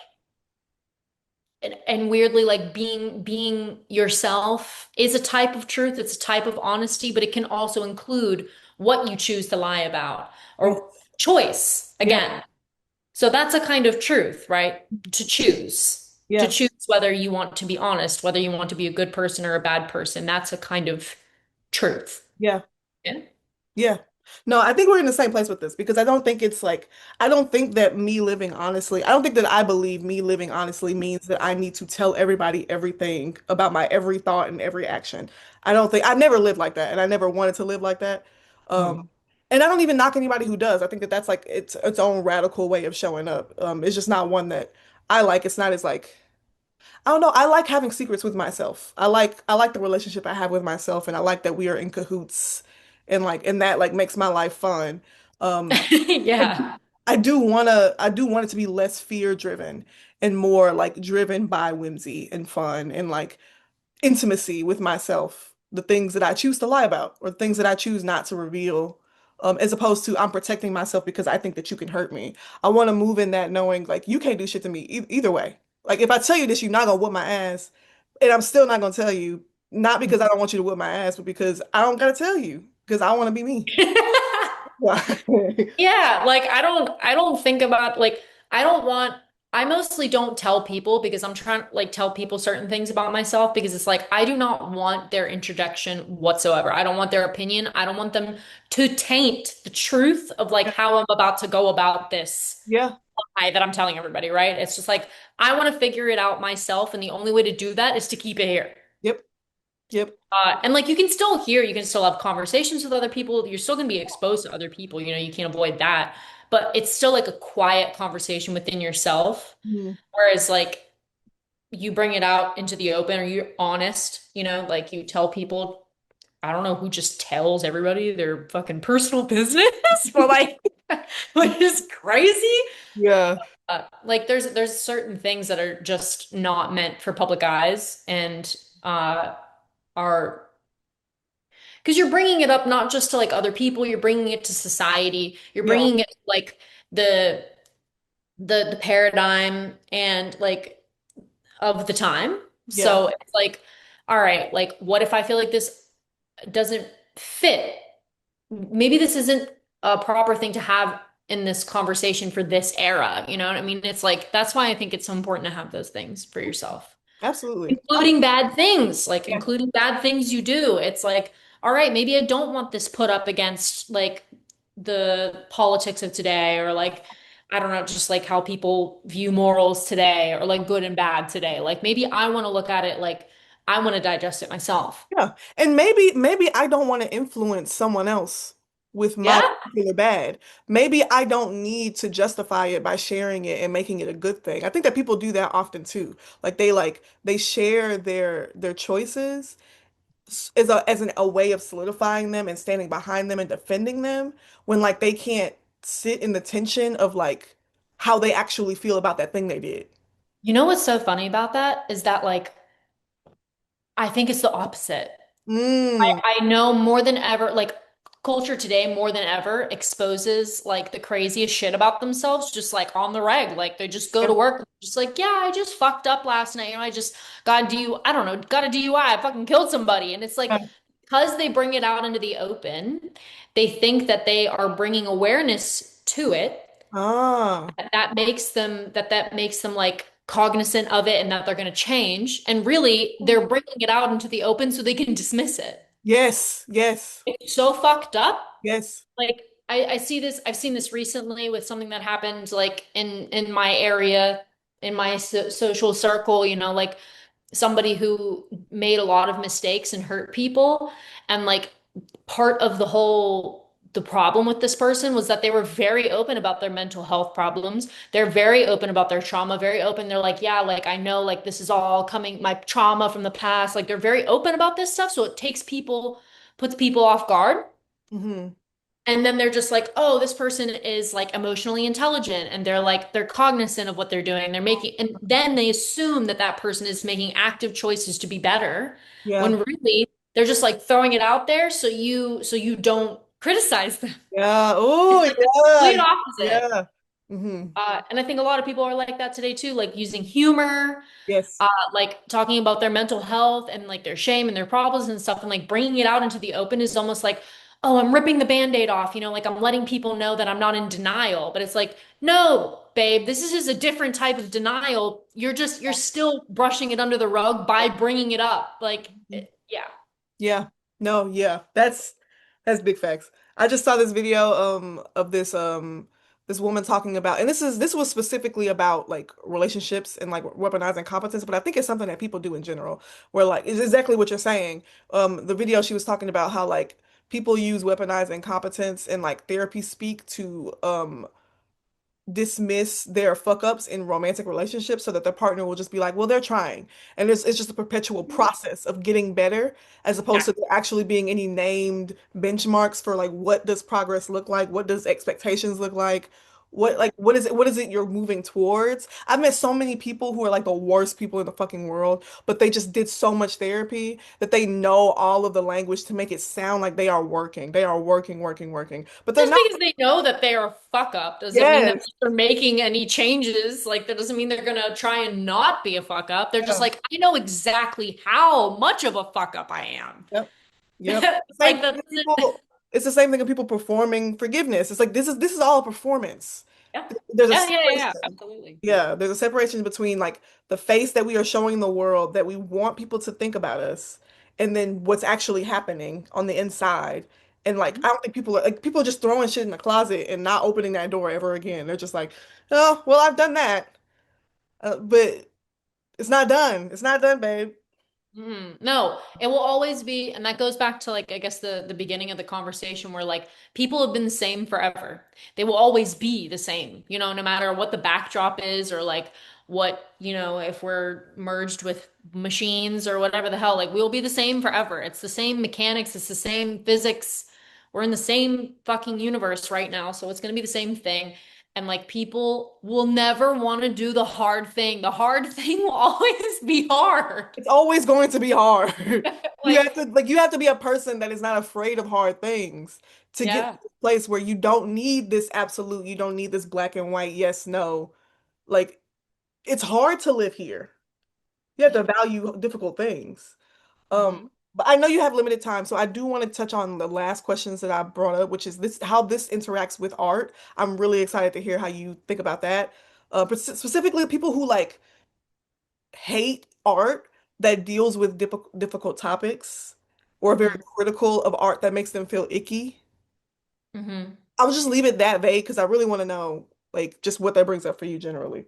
and weirdly like being yourself is a type of truth, it's a type of honesty, but it can also include what you choose to lie about Yes. or choice Yeah. again. So that's a kind of truth, right? To choose. To Yeah. choose whether you want to be honest, whether you want to be a good person or a bad person. That's a kind of truth. Yeah. Yeah. Yeah. No, I think we're in the same place with this because I don't think it's like, I don't think that me living honestly, I don't think that I believe me living honestly means that I need to tell everybody everything about my every thought and every action. I don't think, I never lived like that and I never wanted to live like that. Um, Mhm. and I don't even knock anybody who does. I think that that's like its own radical way of showing up. It's just not one that I like. It's not as like, I don't know. I like having secrets with myself. I like the relationship I have with myself, and I like that we are in cahoots, and that like makes my life fun. Um, I, Yeah. I do want it to be less fear driven and more like driven by whimsy and fun and like intimacy with myself, the things that I choose to lie about or the things that I choose not to reveal, as opposed to I'm protecting myself because I think that you can hurt me. I want to move in that knowing like you can't do shit to me either way. Like if I tell you this, you're not gonna whoop my ass, and I'm still not gonna tell you, not because I don't want you to whoop my ass, but because I don't gotta tell you because I want to be me. Yeah, like I don't think about like I don't want I mostly don't tell people because I'm trying to like tell people certain things about myself because it's like I do not want their introduction whatsoever. I don't want their opinion. I don't want them to taint the truth of like how I'm about to go about this Yeah. lie that I'm telling everybody, right? It's just like I want to figure it out myself, and the only way to do that is to keep it here. Yep. Yep. And like you can still hear, you can still have conversations with other people. You're still going to be exposed to other people. You can't avoid that. But it's still like a quiet conversation within yourself. Mhm. Whereas like you bring it out into the open or you're honest, like you tell people, I don't know who just tells everybody their fucking personal business, but like, which is crazy. Yeah. Like there's certain things that are just not meant for public eyes and are because you're bringing it up not just to like other people, you're bringing it to society. You're Yeah. bringing it to, like the the paradigm and like of the time. Yeah. So it's like, all right, like what if I feel like this doesn't fit? Maybe this isn't a proper thing to have in this conversation for this era. You know what I mean? It's like that's why I think it's so important to have those things for yourself. Absolutely. Including bad things, like Yeah. including bad things you do. It's like, all right, maybe I don't want this put up against like the politics of today or like, I don't know, just like how people view morals today or like good and bad today. Like maybe I want to look at it like I want to digest it myself. Yeah. And maybe I don't want to influence someone else with my Yeah. particular bad. Maybe I don't need to justify it by sharing it and making it a good thing. I think that people do that often too. Like they share their choices as a way of solidifying them and standing behind them and defending them when like they can't sit in the tension of like how they actually feel about that thing they did. You know what's so funny about that is that like I think it's the opposite. Mm. I know more than ever, like culture today more than ever exposes like the craziest shit about themselves just like on the reg. Like they just go Yeah. to work, just like, yeah, I just fucked up last night. I just got a DUI, I don't know, got a DUI, I fucking killed somebody. And it's like, Yeah. because they bring it out into the open, they think that they are bringing awareness to it. Ah. That makes them like cognizant of it and that they're going to change. And really, they're bringing it out into the open so they can dismiss it. Yes. Yes. It's so fucked up. Yes. Like I see this, I've seen this recently with something that happened like in my area, in my social circle, like somebody who made a lot of mistakes and hurt people. And like part of the problem with this person was that they were very open about their mental health problems. They're very open about their trauma, very open. They're like, yeah, like I know like this is all coming, my trauma from the past. Like they're very open about this stuff. So it puts people off guard. Hmm. And then they're just like, oh, this person is like emotionally intelligent and they're cognizant of what they're doing. They're making, and then they assume that that person is making active choices to be better Yeah. when really they're just like throwing it out there so you don't criticize them. Yeah. It's Oh, like the yeah. complete opposite. Yeah. Hmm. And I think a lot of people are like that today too, like using humor, Yes. like talking about their mental health and like their shame and their problems and stuff, and like bringing it out into the open is almost like, oh, I'm ripping the band-aid off, like I'm letting people know that I'm not in denial. But it's like, no, babe, this is just a different type of denial. You're still brushing it under the rug by bringing it up. Like, yeah. Yeah. No, yeah. That's big facts. I just saw this video of this woman talking about, and this was specifically about like relationships and like weaponizing competence, but I think it's something that people do in general where like it's exactly what you're saying. The video she was talking about how like people use weaponizing competence and like therapy speak to dismiss their fuck ups in romantic relationships so that their partner will just be like, well, they're trying. And it's just a perpetual process of getting better as opposed Yeah. to there actually being any named benchmarks for like what does progress look like? What does expectations look like? What is it you're moving towards? I've met so many people who are like the worst people in the fucking world, but they just did so much therapy that they know all of the language to make it sound like they are working. They are working, working, working. But they're Just not. because they know that they're a fuck up doesn't mean that Yes. they're making any changes. Like, that doesn't mean they're gonna try and not be a fuck up. They're just like, I know exactly how much of a fuck up I am. Yep. Yep. Same Like, thing that with doesn't. people. It's the same thing with people performing forgiveness. It's like this is all a performance. Yeah. There's a Yeah, yeah, yeah, separation. absolutely. Yeah, there's a separation between like the face that we are showing the world that we want people to think about us, and then what's actually happening on the inside. And like Mhm. I don't think people are just throwing shit in the closet and not opening that door ever again. They're just like, oh, well, I've done that, but it's not done. It's not done, babe. No, it will always be, and that goes back to like I guess the beginning of the conversation where like people have been the same forever. They will always be the same, no matter what the backdrop is or like what, if we're merged with machines or whatever the hell, like we'll be the same forever. It's the same mechanics, it's the same physics. We're in the same fucking universe right now, so it's gonna be the same thing. And like people will never want to do the hard thing. The hard thing will always be hard. It's always going to be hard. Like, You have to be a person that is not afraid of hard things to get to yeah. this place where you don't need this absolute, you don't need this black and white, yes, no. Like it's hard to live here. You have to Yeah. value difficult things. Um, Hmm. but I know you have limited time, so I do want to touch on the last questions that I brought up, which is this how this interacts with art. I'm really excited to hear how you think about that. But specifically people who like hate art that deals with difficult topics or are very Hmm. critical of art that makes them feel icky. Hmm. I'll just leave it that vague because I really want to know like just what that brings up for you generally.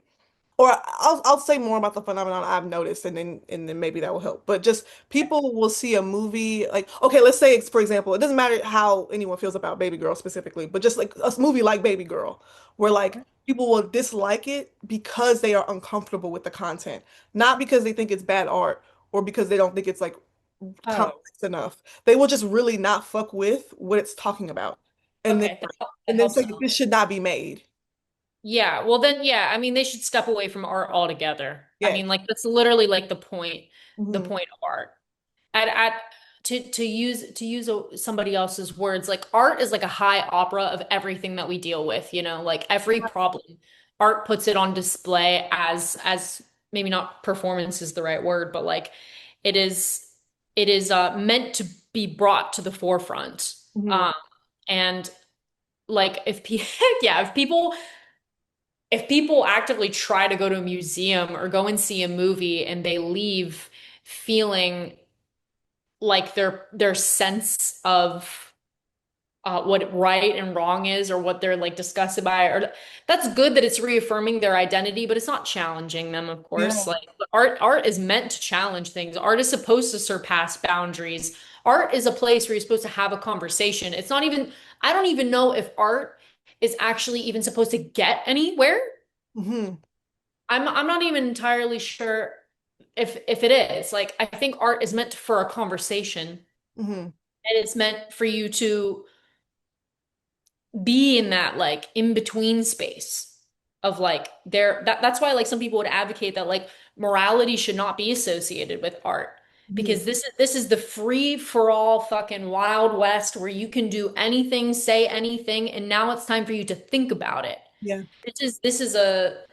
Or I'll say more about the phenomenon I've noticed and then maybe that will help. But just people will see a movie like okay, let's say for example, it doesn't matter how anyone feels about Baby Girl specifically, but just like a movie like Baby Girl, where like people will dislike it because they are uncomfortable with the content, not because they think it's bad art or because they don't think it's like Oh, complex enough. They will just really not fuck with what it's talking about. And then okay. That and then helps say a that lot. this should not be made. Yeah. Well, then, yeah. I mean, they should step away from art altogether. I Yes. mean, like that's literally like the Hmm. point of art. At to use somebody else's words, like art is like a high opera of everything that we deal with. Like every problem, art puts it on display as maybe not performance is the right word, but like it is meant to be brought to the forefront. Hmm. Um, and like yeah, if people actively try to go to a museum or go and see a movie and they leave feeling like their sense of what right and wrong is or what they're like disgusted by, or that's good that it's reaffirming their identity, but it's not challenging them, of course. Yeah. Like art is meant to challenge things. Art is supposed to surpass boundaries. Art is a place where you're supposed to have a conversation. It's not even, I don't even know if art is actually even supposed to get anywhere. Hmm. I'm not even entirely sure if it is. Like I think art is meant for a conversation, Hmm. and it's meant for you to be in that like in between space of like that's why like some people would advocate that like morality should not be associated with art Mhm. because this is the free for all fucking wild west where you can do anything, say anything, and now it's time for you to think about it. Yeah. This is a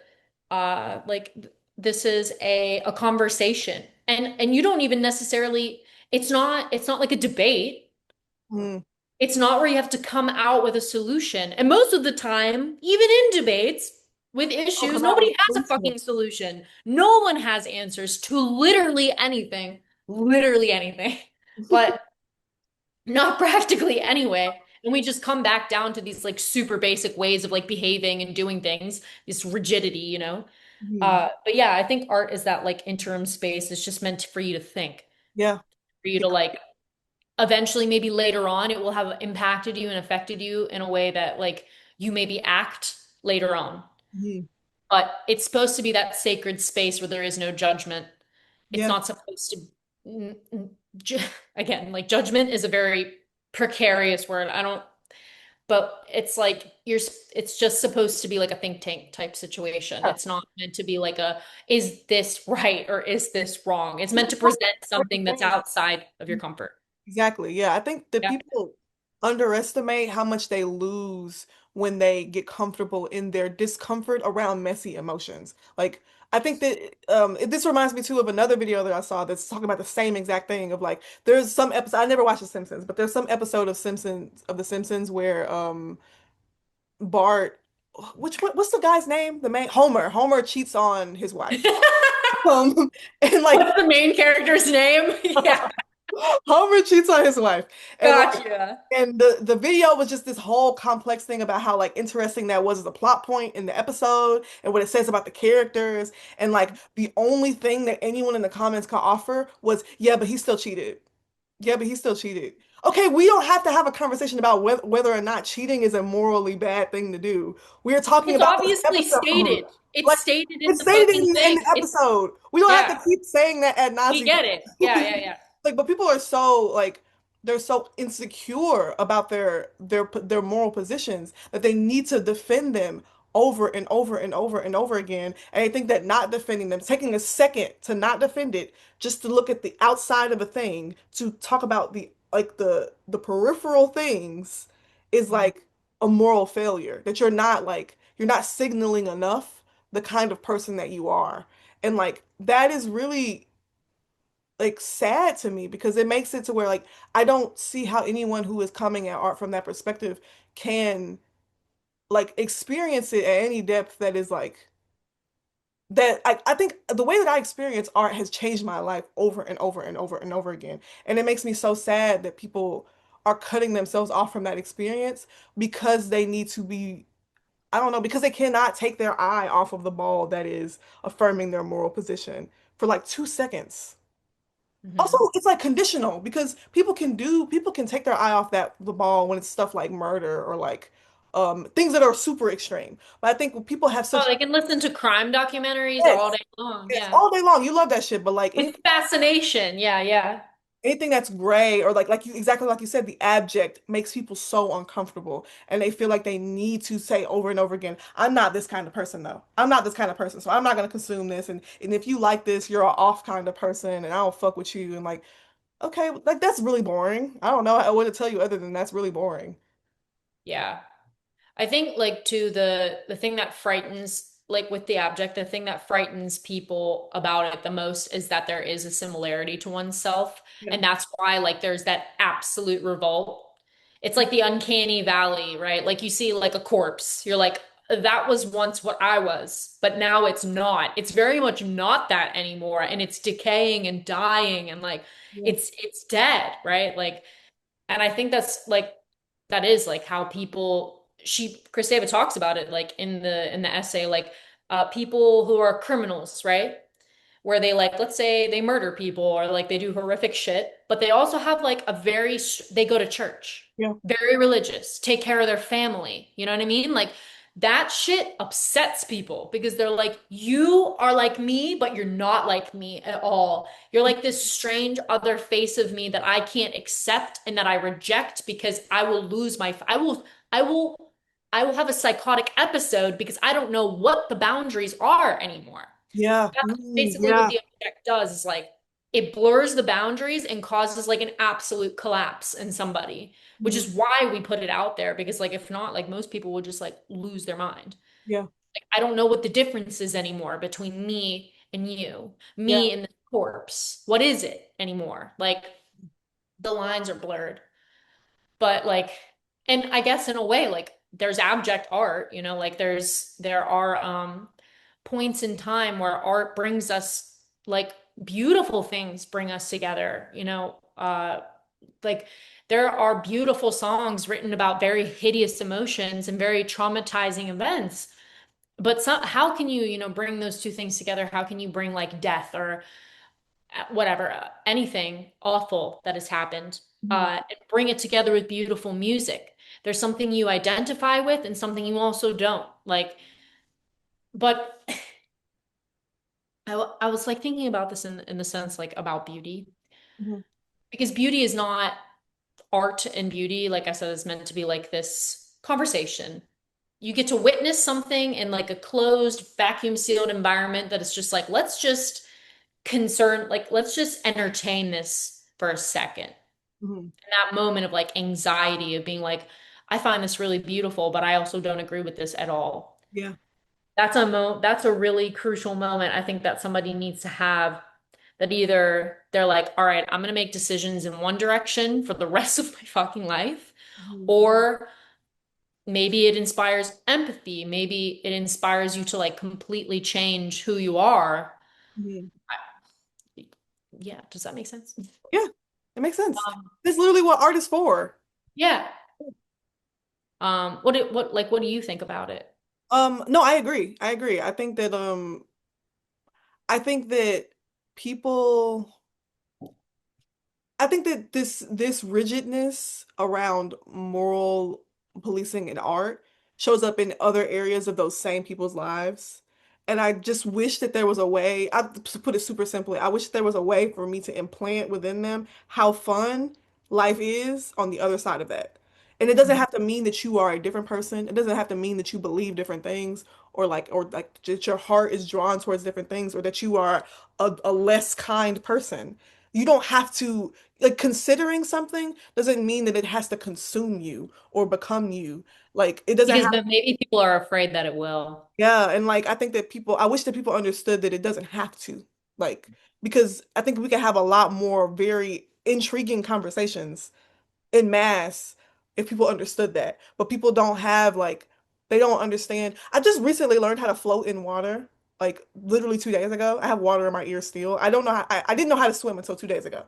like this is a conversation and you don't even necessarily it's not like a debate. Mm. It's not where you have to come out with a solution. And most of the time, even in debates with I'll issues, come out with nobody a has a solution. fucking solution. No one has answers to literally anything, literally anything, but not practically anyway. And we just come back down to these like super basic ways of like behaving and doing things, this rigidity, you know? Mhm. But yeah, I think art is that like interim space. It's just meant for you to think, Yeah. for you to like eventually maybe later on it will have impacted you and affected you in a way that like you maybe act later on. Mhm. But it's supposed to be that sacred space where there is no judgment. It's Yeah. not supposed to mm, mm, ju- again, like judgment is a very precarious word. I don't but it's like it's just supposed to be like a think tank type situation. Yeah. It's not meant to be like a is this right or is this wrong? It's That's meant to present the something that's thing. outside of your comfort. Exactly. Yeah. I think that Yeah. people underestimate how much they lose when they get comfortable in their discomfort around messy emotions. Like, I think that this reminds me too of another video that I saw that's talking about the same exact thing of like there's some episode I never watched The Simpsons, but there's some episode of The Simpsons where Bart what's the guy's name? The main Homer cheats on his wife. And like What's the main character's name? Yeah, Homer cheats on his wife. And like gotcha. and the video was just this whole complex thing about how like interesting that was as a plot point in the episode and what it says about the characters. And like the only thing that anyone in the comments could offer was, yeah, but he still cheated. Yeah, but he still cheated. Okay, we don't have to have a conversation about whether or not cheating is a morally bad thing to do. We are talking It's about this obviously episode. stated. It's Like stated in it's the stated fucking in the thing. It's episode. We don't have to yeah, keep saying that ad we nauseum. get it. Yeah, yeah, yeah. Like, but people are so like they're so insecure about their moral positions that they need to defend them over and over and over and over again. And I think that not defending them, taking a second to not defend it, just to look at the outside of a thing, to talk about the peripheral things, is Mhm. like a moral failure. That you're not signaling enough the kind of person that you are. And like that is really like sad to me because it makes it to where like I don't see how anyone who is coming at art from that perspective can like experience it at any depth that is like that I think the way that I experience art has changed my life over and over and over and over again. And it makes me so sad that people are cutting themselves off from that experience because they need to be, I don't know, because they cannot take their eye off of the ball that is affirming their moral position for like 2 seconds. Also, Mhm. it's like conditional because people can take their eye off the ball when it's stuff like murder or like things that are super extreme. But I think when people have Oh, such they can listen to crime documentaries all yes, day long. yes, Yeah. all day long, you love that shit, but like With fascination. Yeah, yeah. anything that's gray or like you exactly like you said, the abject makes people so uncomfortable and they feel like they need to say over and over again, I'm not this kind of person though. I'm not this kind of person, so I'm not gonna consume this. And if you like this, you're an off kind of person and I don't fuck with you and like okay, like that's really boring. I don't know what to tell you other than that's really boring. Yeah. I think like too the thing that frightens like with the abject, the thing that frightens people about it the most is that there is a similarity to oneself. Yeah. And that's why like there's that absolute revolt. It's like the uncanny valley, right? Like you see like a corpse. You're like, that was once what I was, but now it's not. It's very much not that anymore. And it's decaying and dying and like Yeah. it's dead, right? Like and I think that's like that is like how people Christeva talks about it like in the essay like people who are criminals, right? Where they like let's say they murder people or like they do horrific shit, but they also have like they go to church, Yeah. very religious, take care of their family. You know what I mean? Like that shit upsets people because they're like, you are like me, but you're not like me at all. You're like this strange other face of me that I can't accept and that I reject because I will lose my, I will have a psychotic episode because I don't know what the boundaries are anymore. Yeah. That's basically what Yeah. the object does is like it blurs the boundaries and causes like an absolute collapse in somebody, which Mhm. is why we put it out there because like if not, like most people would just like lose their mind. Yeah. Like I don't know what the difference is anymore between me and you, Yeah. me and the corpse. What is it anymore? Like the lines are blurred. But like, and I guess in a way, like there's abject art, you know, like there are points in time where art brings us like beautiful things bring us together, you know, like there are beautiful songs written about very hideous emotions and very traumatizing events. But how can you, you know, bring those two things together? How can you bring like death or whatever, anything awful that has happened, Mhm. and bring it together with beautiful music. There's something you identify with and something you also don't. Like, but I was like thinking about this in the sense like about beauty, Mhm. because beauty is not art and beauty, like I said, is meant to be like this conversation. You get to witness something in like a closed, vacuum sealed environment that is just like, let's just like, let's just entertain this for a second. Mhm. That moment of like anxiety of being like, I find this really beautiful, but I also don't agree with this at all. Yeah. That's a really crucial moment I think that somebody needs to have that either they're like, all right, I'm gonna make decisions in one direction for the rest of my fucking life, Mhm. or maybe it inspires empathy, maybe it inspires you to like completely change who you are. Mhm. Yeah, does that make sense? Yeah. It makes sense. Um, That's literally what art is for. yeah. What do you think about it? No, I agree. I agree. I think that people I think that this rigidness around moral policing and art shows up in other areas of those same people's lives. And I just wish that there was a way, to put it super simply, I wish there was a way for me to implant within them how fun life is on the other side of that. And it doesn't have to mean that you are a different person. It doesn't have to mean that you believe different things or like that your heart is drawn towards different things or that you are a less kind person. You don't have to like considering something doesn't mean that it has to consume you or become you. Like it doesn't Because have, but maybe people are afraid that it will. yeah, and like I think that I wish that people understood that it doesn't have to. Like because I think we can have a lot more very intriguing conversations in mass if people understood that. But people don't have like they don't understand. I just recently learned how to float in water. Like literally 2 days ago. I have water in my ears still. I don't know I didn't know how to swim until 2 days ago.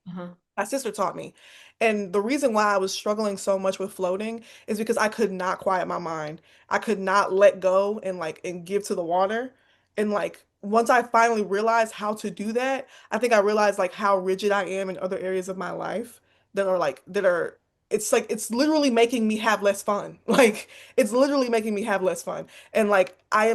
Uh-huh. My sister taught me. And the reason why I was struggling so much with floating is because I could not quiet my mind. I could not let go and like and give to the water. And like once I finally realized how to do that, I think I realized like how rigid I am in other areas of my life that are it's like it's literally making me have less fun. Like it's literally making me have less fun. And like I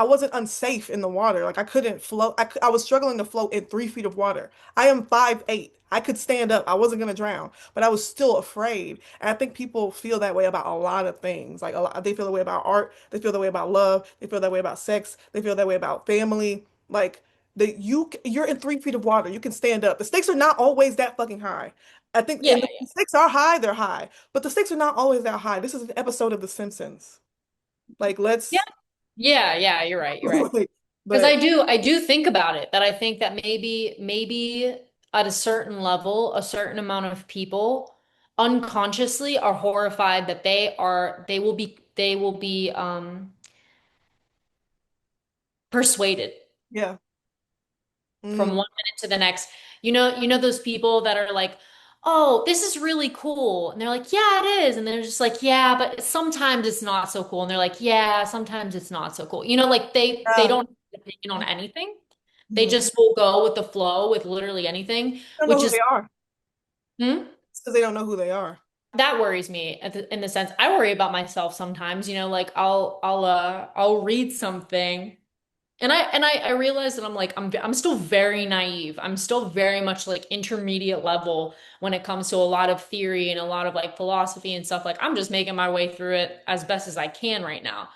wasn't unsafe in the water. Like I couldn't float. I was struggling to float in 3 feet of water. I am 5'8". I could stand up. I wasn't gonna drown, but I was still afraid. And I think people feel that way about a lot of things. Like a lot, they feel that way about art. They feel that way about love. They feel that way about sex. They feel that way about family. Like you're in 3 feet of water. You can stand up. The stakes are not always that fucking high. I think, Yeah, and the stakes are high. They're high, but the stakes are not always that high. This is an episode of The Simpsons. Like yeah. let's Yeah, you're right. You're right. like, Because but I do think about it that I think that maybe at a certain level, a certain amount of people unconsciously are horrified that they will be persuaded yeah. from Mm, one minute to the next. You know those people that are like, "Oh, this is really cool." And they're like, "Yeah, it is." And they're just like, "Yeah, but sometimes it's not so cool." And they're like, "Yeah, sometimes it's not so cool." You know, like they yeah. don't have an opinion on anything. They Mhm. just will go with the flow with literally anything, I don't know which who is they are. hmm? It's because they don't know who they are. That worries me in the sense I worry about myself sometimes, you know, like I'll read something And I realized that I'm still very naive. I'm still very much like intermediate level when it comes to a lot of theory and a lot of like philosophy and stuff. Like I'm just making my way through it as best as I can right now.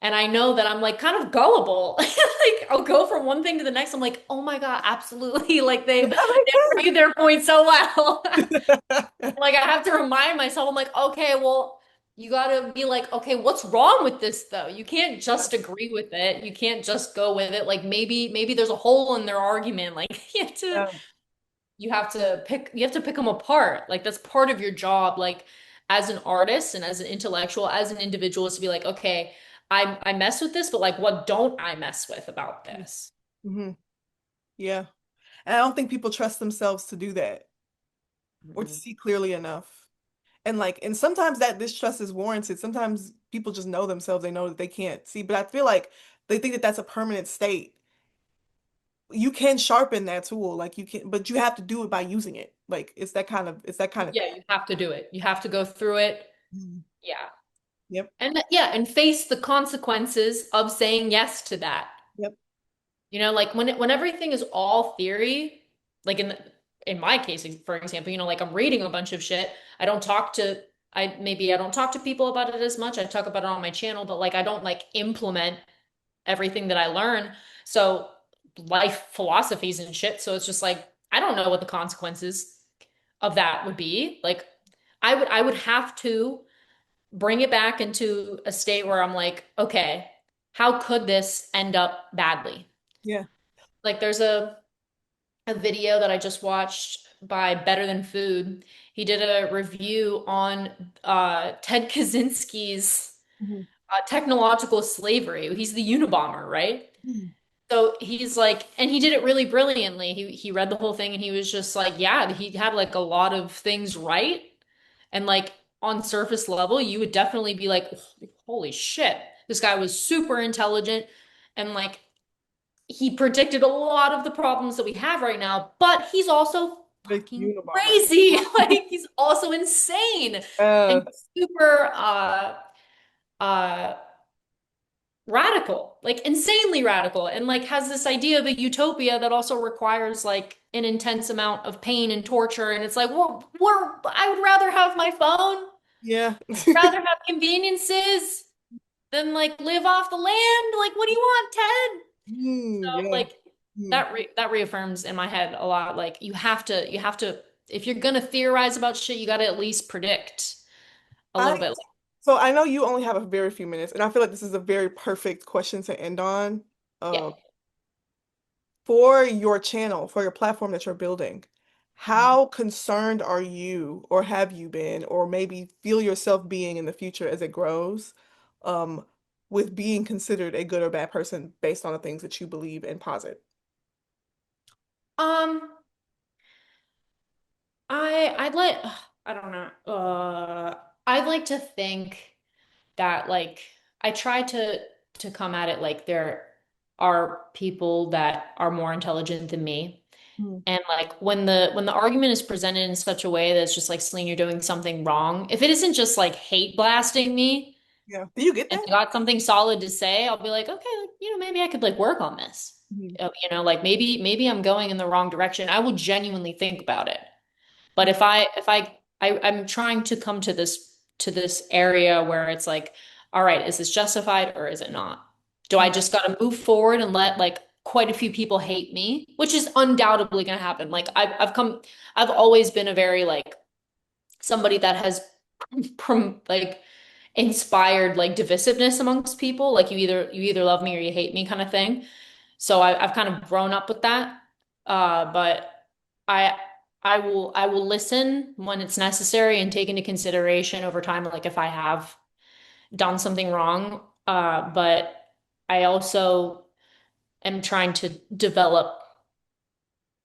And I know that I'm like kind of gullible. Like I'll go from one thing to the next. I'm like, oh my God, absolutely. Like they That argued their point so well. makes sense. Like I have to remind myself, I'm like, okay, well, you gotta be like, okay, what's wrong with this though? You can't just agree with it. You can't just go with it. Like maybe there's a hole in their argument. Like Yeah. you have to pick them apart. Like that's part of your job, like as an artist and as an intellectual, as an individual, is to be like, okay, I mess with this, but like what don't I mess with about this? Hmm. Yeah. And I don't think people trust themselves to do that or to Mhm. see clearly enough. And like, and sometimes that distrust is warranted. Sometimes people just know themselves. They know that they can't see, but I feel like they think that that's a permanent state. You can sharpen that tool, like you can, but you have to do it by using it. Like it's that kind of Yeah, thing. you have to do it. You have to go through it. Mhm. Yeah. Yep. Yeah, and face the consequences of saying yes to that. Yep. You know, like when everything is all theory, like in my case, for example, you know, like I'm reading a bunch of shit. I don't talk to I don't talk to people about it as much. I talk about it on my channel, but like I don't like implement everything that I learn. So life philosophies and shit. So it's just like I don't know what the consequences of that would be. Like I would have to bring it back into a state where I'm like, okay, how could this end up badly? Yeah. Like there's a video that I just watched by Better Than Food. He did a review on Ted Kaczynski's Mhm. technological slavery. He's the Unabomber, right? Mhm. So he's like, and he did it really brilliantly. He read the whole thing and he was just like, yeah, he had like a lot of things right. And like on surface level, you would definitely be like, holy shit, this guy was super intelligent and like he predicted a lot of the problems that we have right now, but he's also Big fucking Unabomber. crazy. Like he's also insane and Uh, super uh radical, like insanely radical, and like has this idea of a utopia that also requires like an intense amount of pain and torture. And it's like, well, I would rather have my phone, yeah. rather have conveniences than like live off the land. Like, what do you want, Ted? So Yeah. like Mm. that reaffirms in my head a lot. Like you have to if you're gonna theorize about shit, you got to at least predict a I little bit. So I know you only have a very few minutes, and I feel like this is a very perfect question to end on. Yeah. Um, for your channel, for your platform that you're building, Mhm. how concerned are you, or have you been, or maybe feel yourself being in the future as it grows, um, with being considered a good or bad person based on the things that you believe and posit? Um, I'd like I don't know. I'd like to think that like I try to come at it like there are people that are more intelligent than me. Mm. And like when the argument is presented in such a way that's just like, Celine, you're doing something wrong. If it isn't just like hate blasting me Yeah. Do you get and that? I got something solid to say, I'll be like, okay, like, you know, maybe I could like work on this. Mhm. You know, like maybe I'm going in the wrong direction. I will genuinely think about it. But Mhm. I'm trying to come to this area where it's like, all right, is this justified or is it not? Do I just got to move forward and let like quite a few people hate me, which is undoubtedly going to happen. Like I've always been a very like somebody that has like inspired like divisiveness amongst people. Like you either love me or you hate me kind of thing. So I've kind of grown up with that. But I I will listen when it's necessary and take into consideration over time, like if I have done something wrong. But I also am trying to develop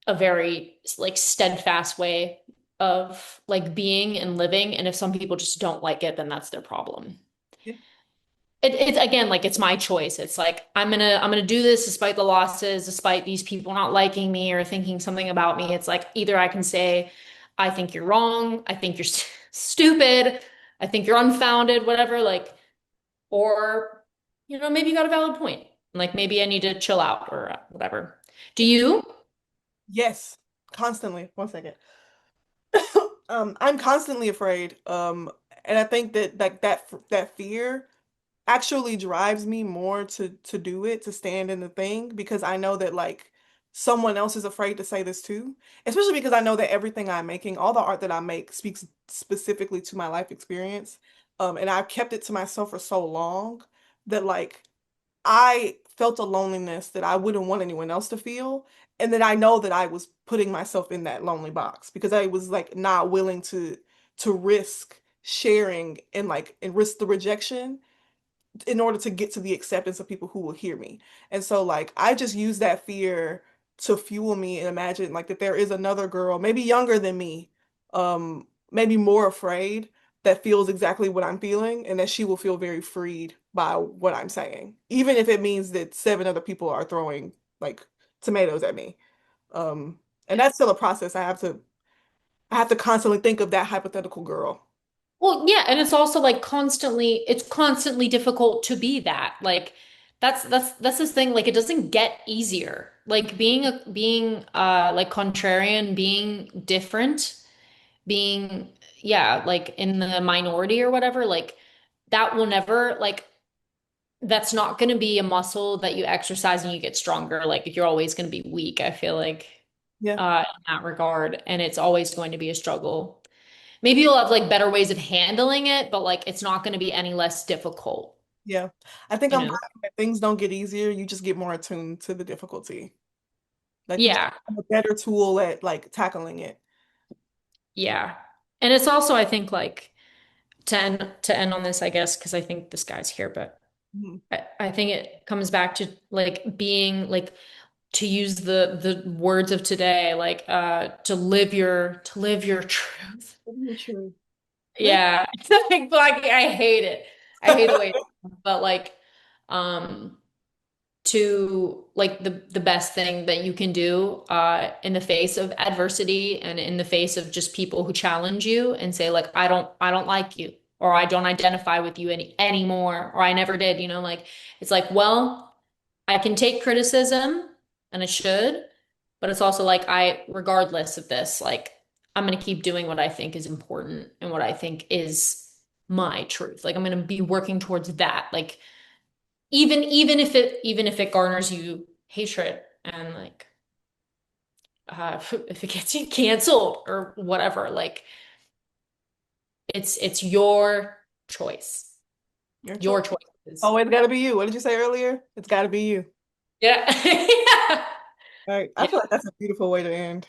a very like steadfast way of like being and living. And if some people just don't like it, then that's their problem. Yeah. It's again like it's my choice. It's like I'm gonna do this despite the losses, despite these people not liking me or thinking something about me. It's like either I can say, I think you're wrong, I think you're stupid, I think you're unfounded, whatever, like, or you know, maybe you got a valid point. Like maybe I need to chill out or whatever. Do you? Yes, constantly. One second. I'm constantly afraid. And I think that like that fear actually drives me more to do it, to stand in the thing, because I know that like someone else is afraid to say this too. Especially because I know that everything I'm making, all the art that I make speaks specifically to my life experience. And I've kept it to myself for so long that like I felt a loneliness that I wouldn't want anyone else to feel. And then I know that I was putting myself in that lonely box because I was like not willing to risk sharing and risk the rejection in order to get to the acceptance of people who will hear me. And so like I just use that fear to fuel me and imagine like that there is another girl, maybe younger than me, maybe more afraid that feels exactly what I'm feeling and that she will feel very freed by what I'm saying, even if it means that seven other people are throwing like tomatoes at me. And that's still a process. I have to constantly think of that hypothetical girl. Well, yeah, and it's also like it's constantly difficult to be that. Like that's this thing, like it doesn't get easier. Like being like contrarian, being different, being yeah, like in the minority or whatever, like that will never like that's not going to be a muscle that you exercise and you get stronger. Like you're always going to be weak, I feel like, Yeah. in that regard. And it's always going to be a struggle. Maybe you'll have like better ways of handling it, but like it's not going to be any less difficult, Yeah. I think you I'm know? finding that things don't get easier. You just get more attuned to the difficulty. Like you just Yeah. have a better tool at like tackling it. Yeah. And it's also, I think, like to end on this, I guess, because I think this guy's here, but Mhm. I think it comes back to like being like to use the words of today, like to live your truth. Very true. Very Yeah. Like I hate it. I hate the way, but like um to like the best thing that you can do in the face of adversity and in the face of just people who challenge you and say like I don't like you or I don't identify with you anymore or I never did, like it's like well I can take criticism and I should, but it's also like I regardless of this like I'm going to keep doing what I think is important and what I think is my truth. Like I'm going to be working towards that. Like even if it garners you hatred and like if it gets you canceled or whatever, like it's your choice. Your choice. Your choices. Oh, it's gotta be you. What did you say earlier? It's gotta be you. Yeah. All right. I Yeah. feel like that's a beautiful way to end.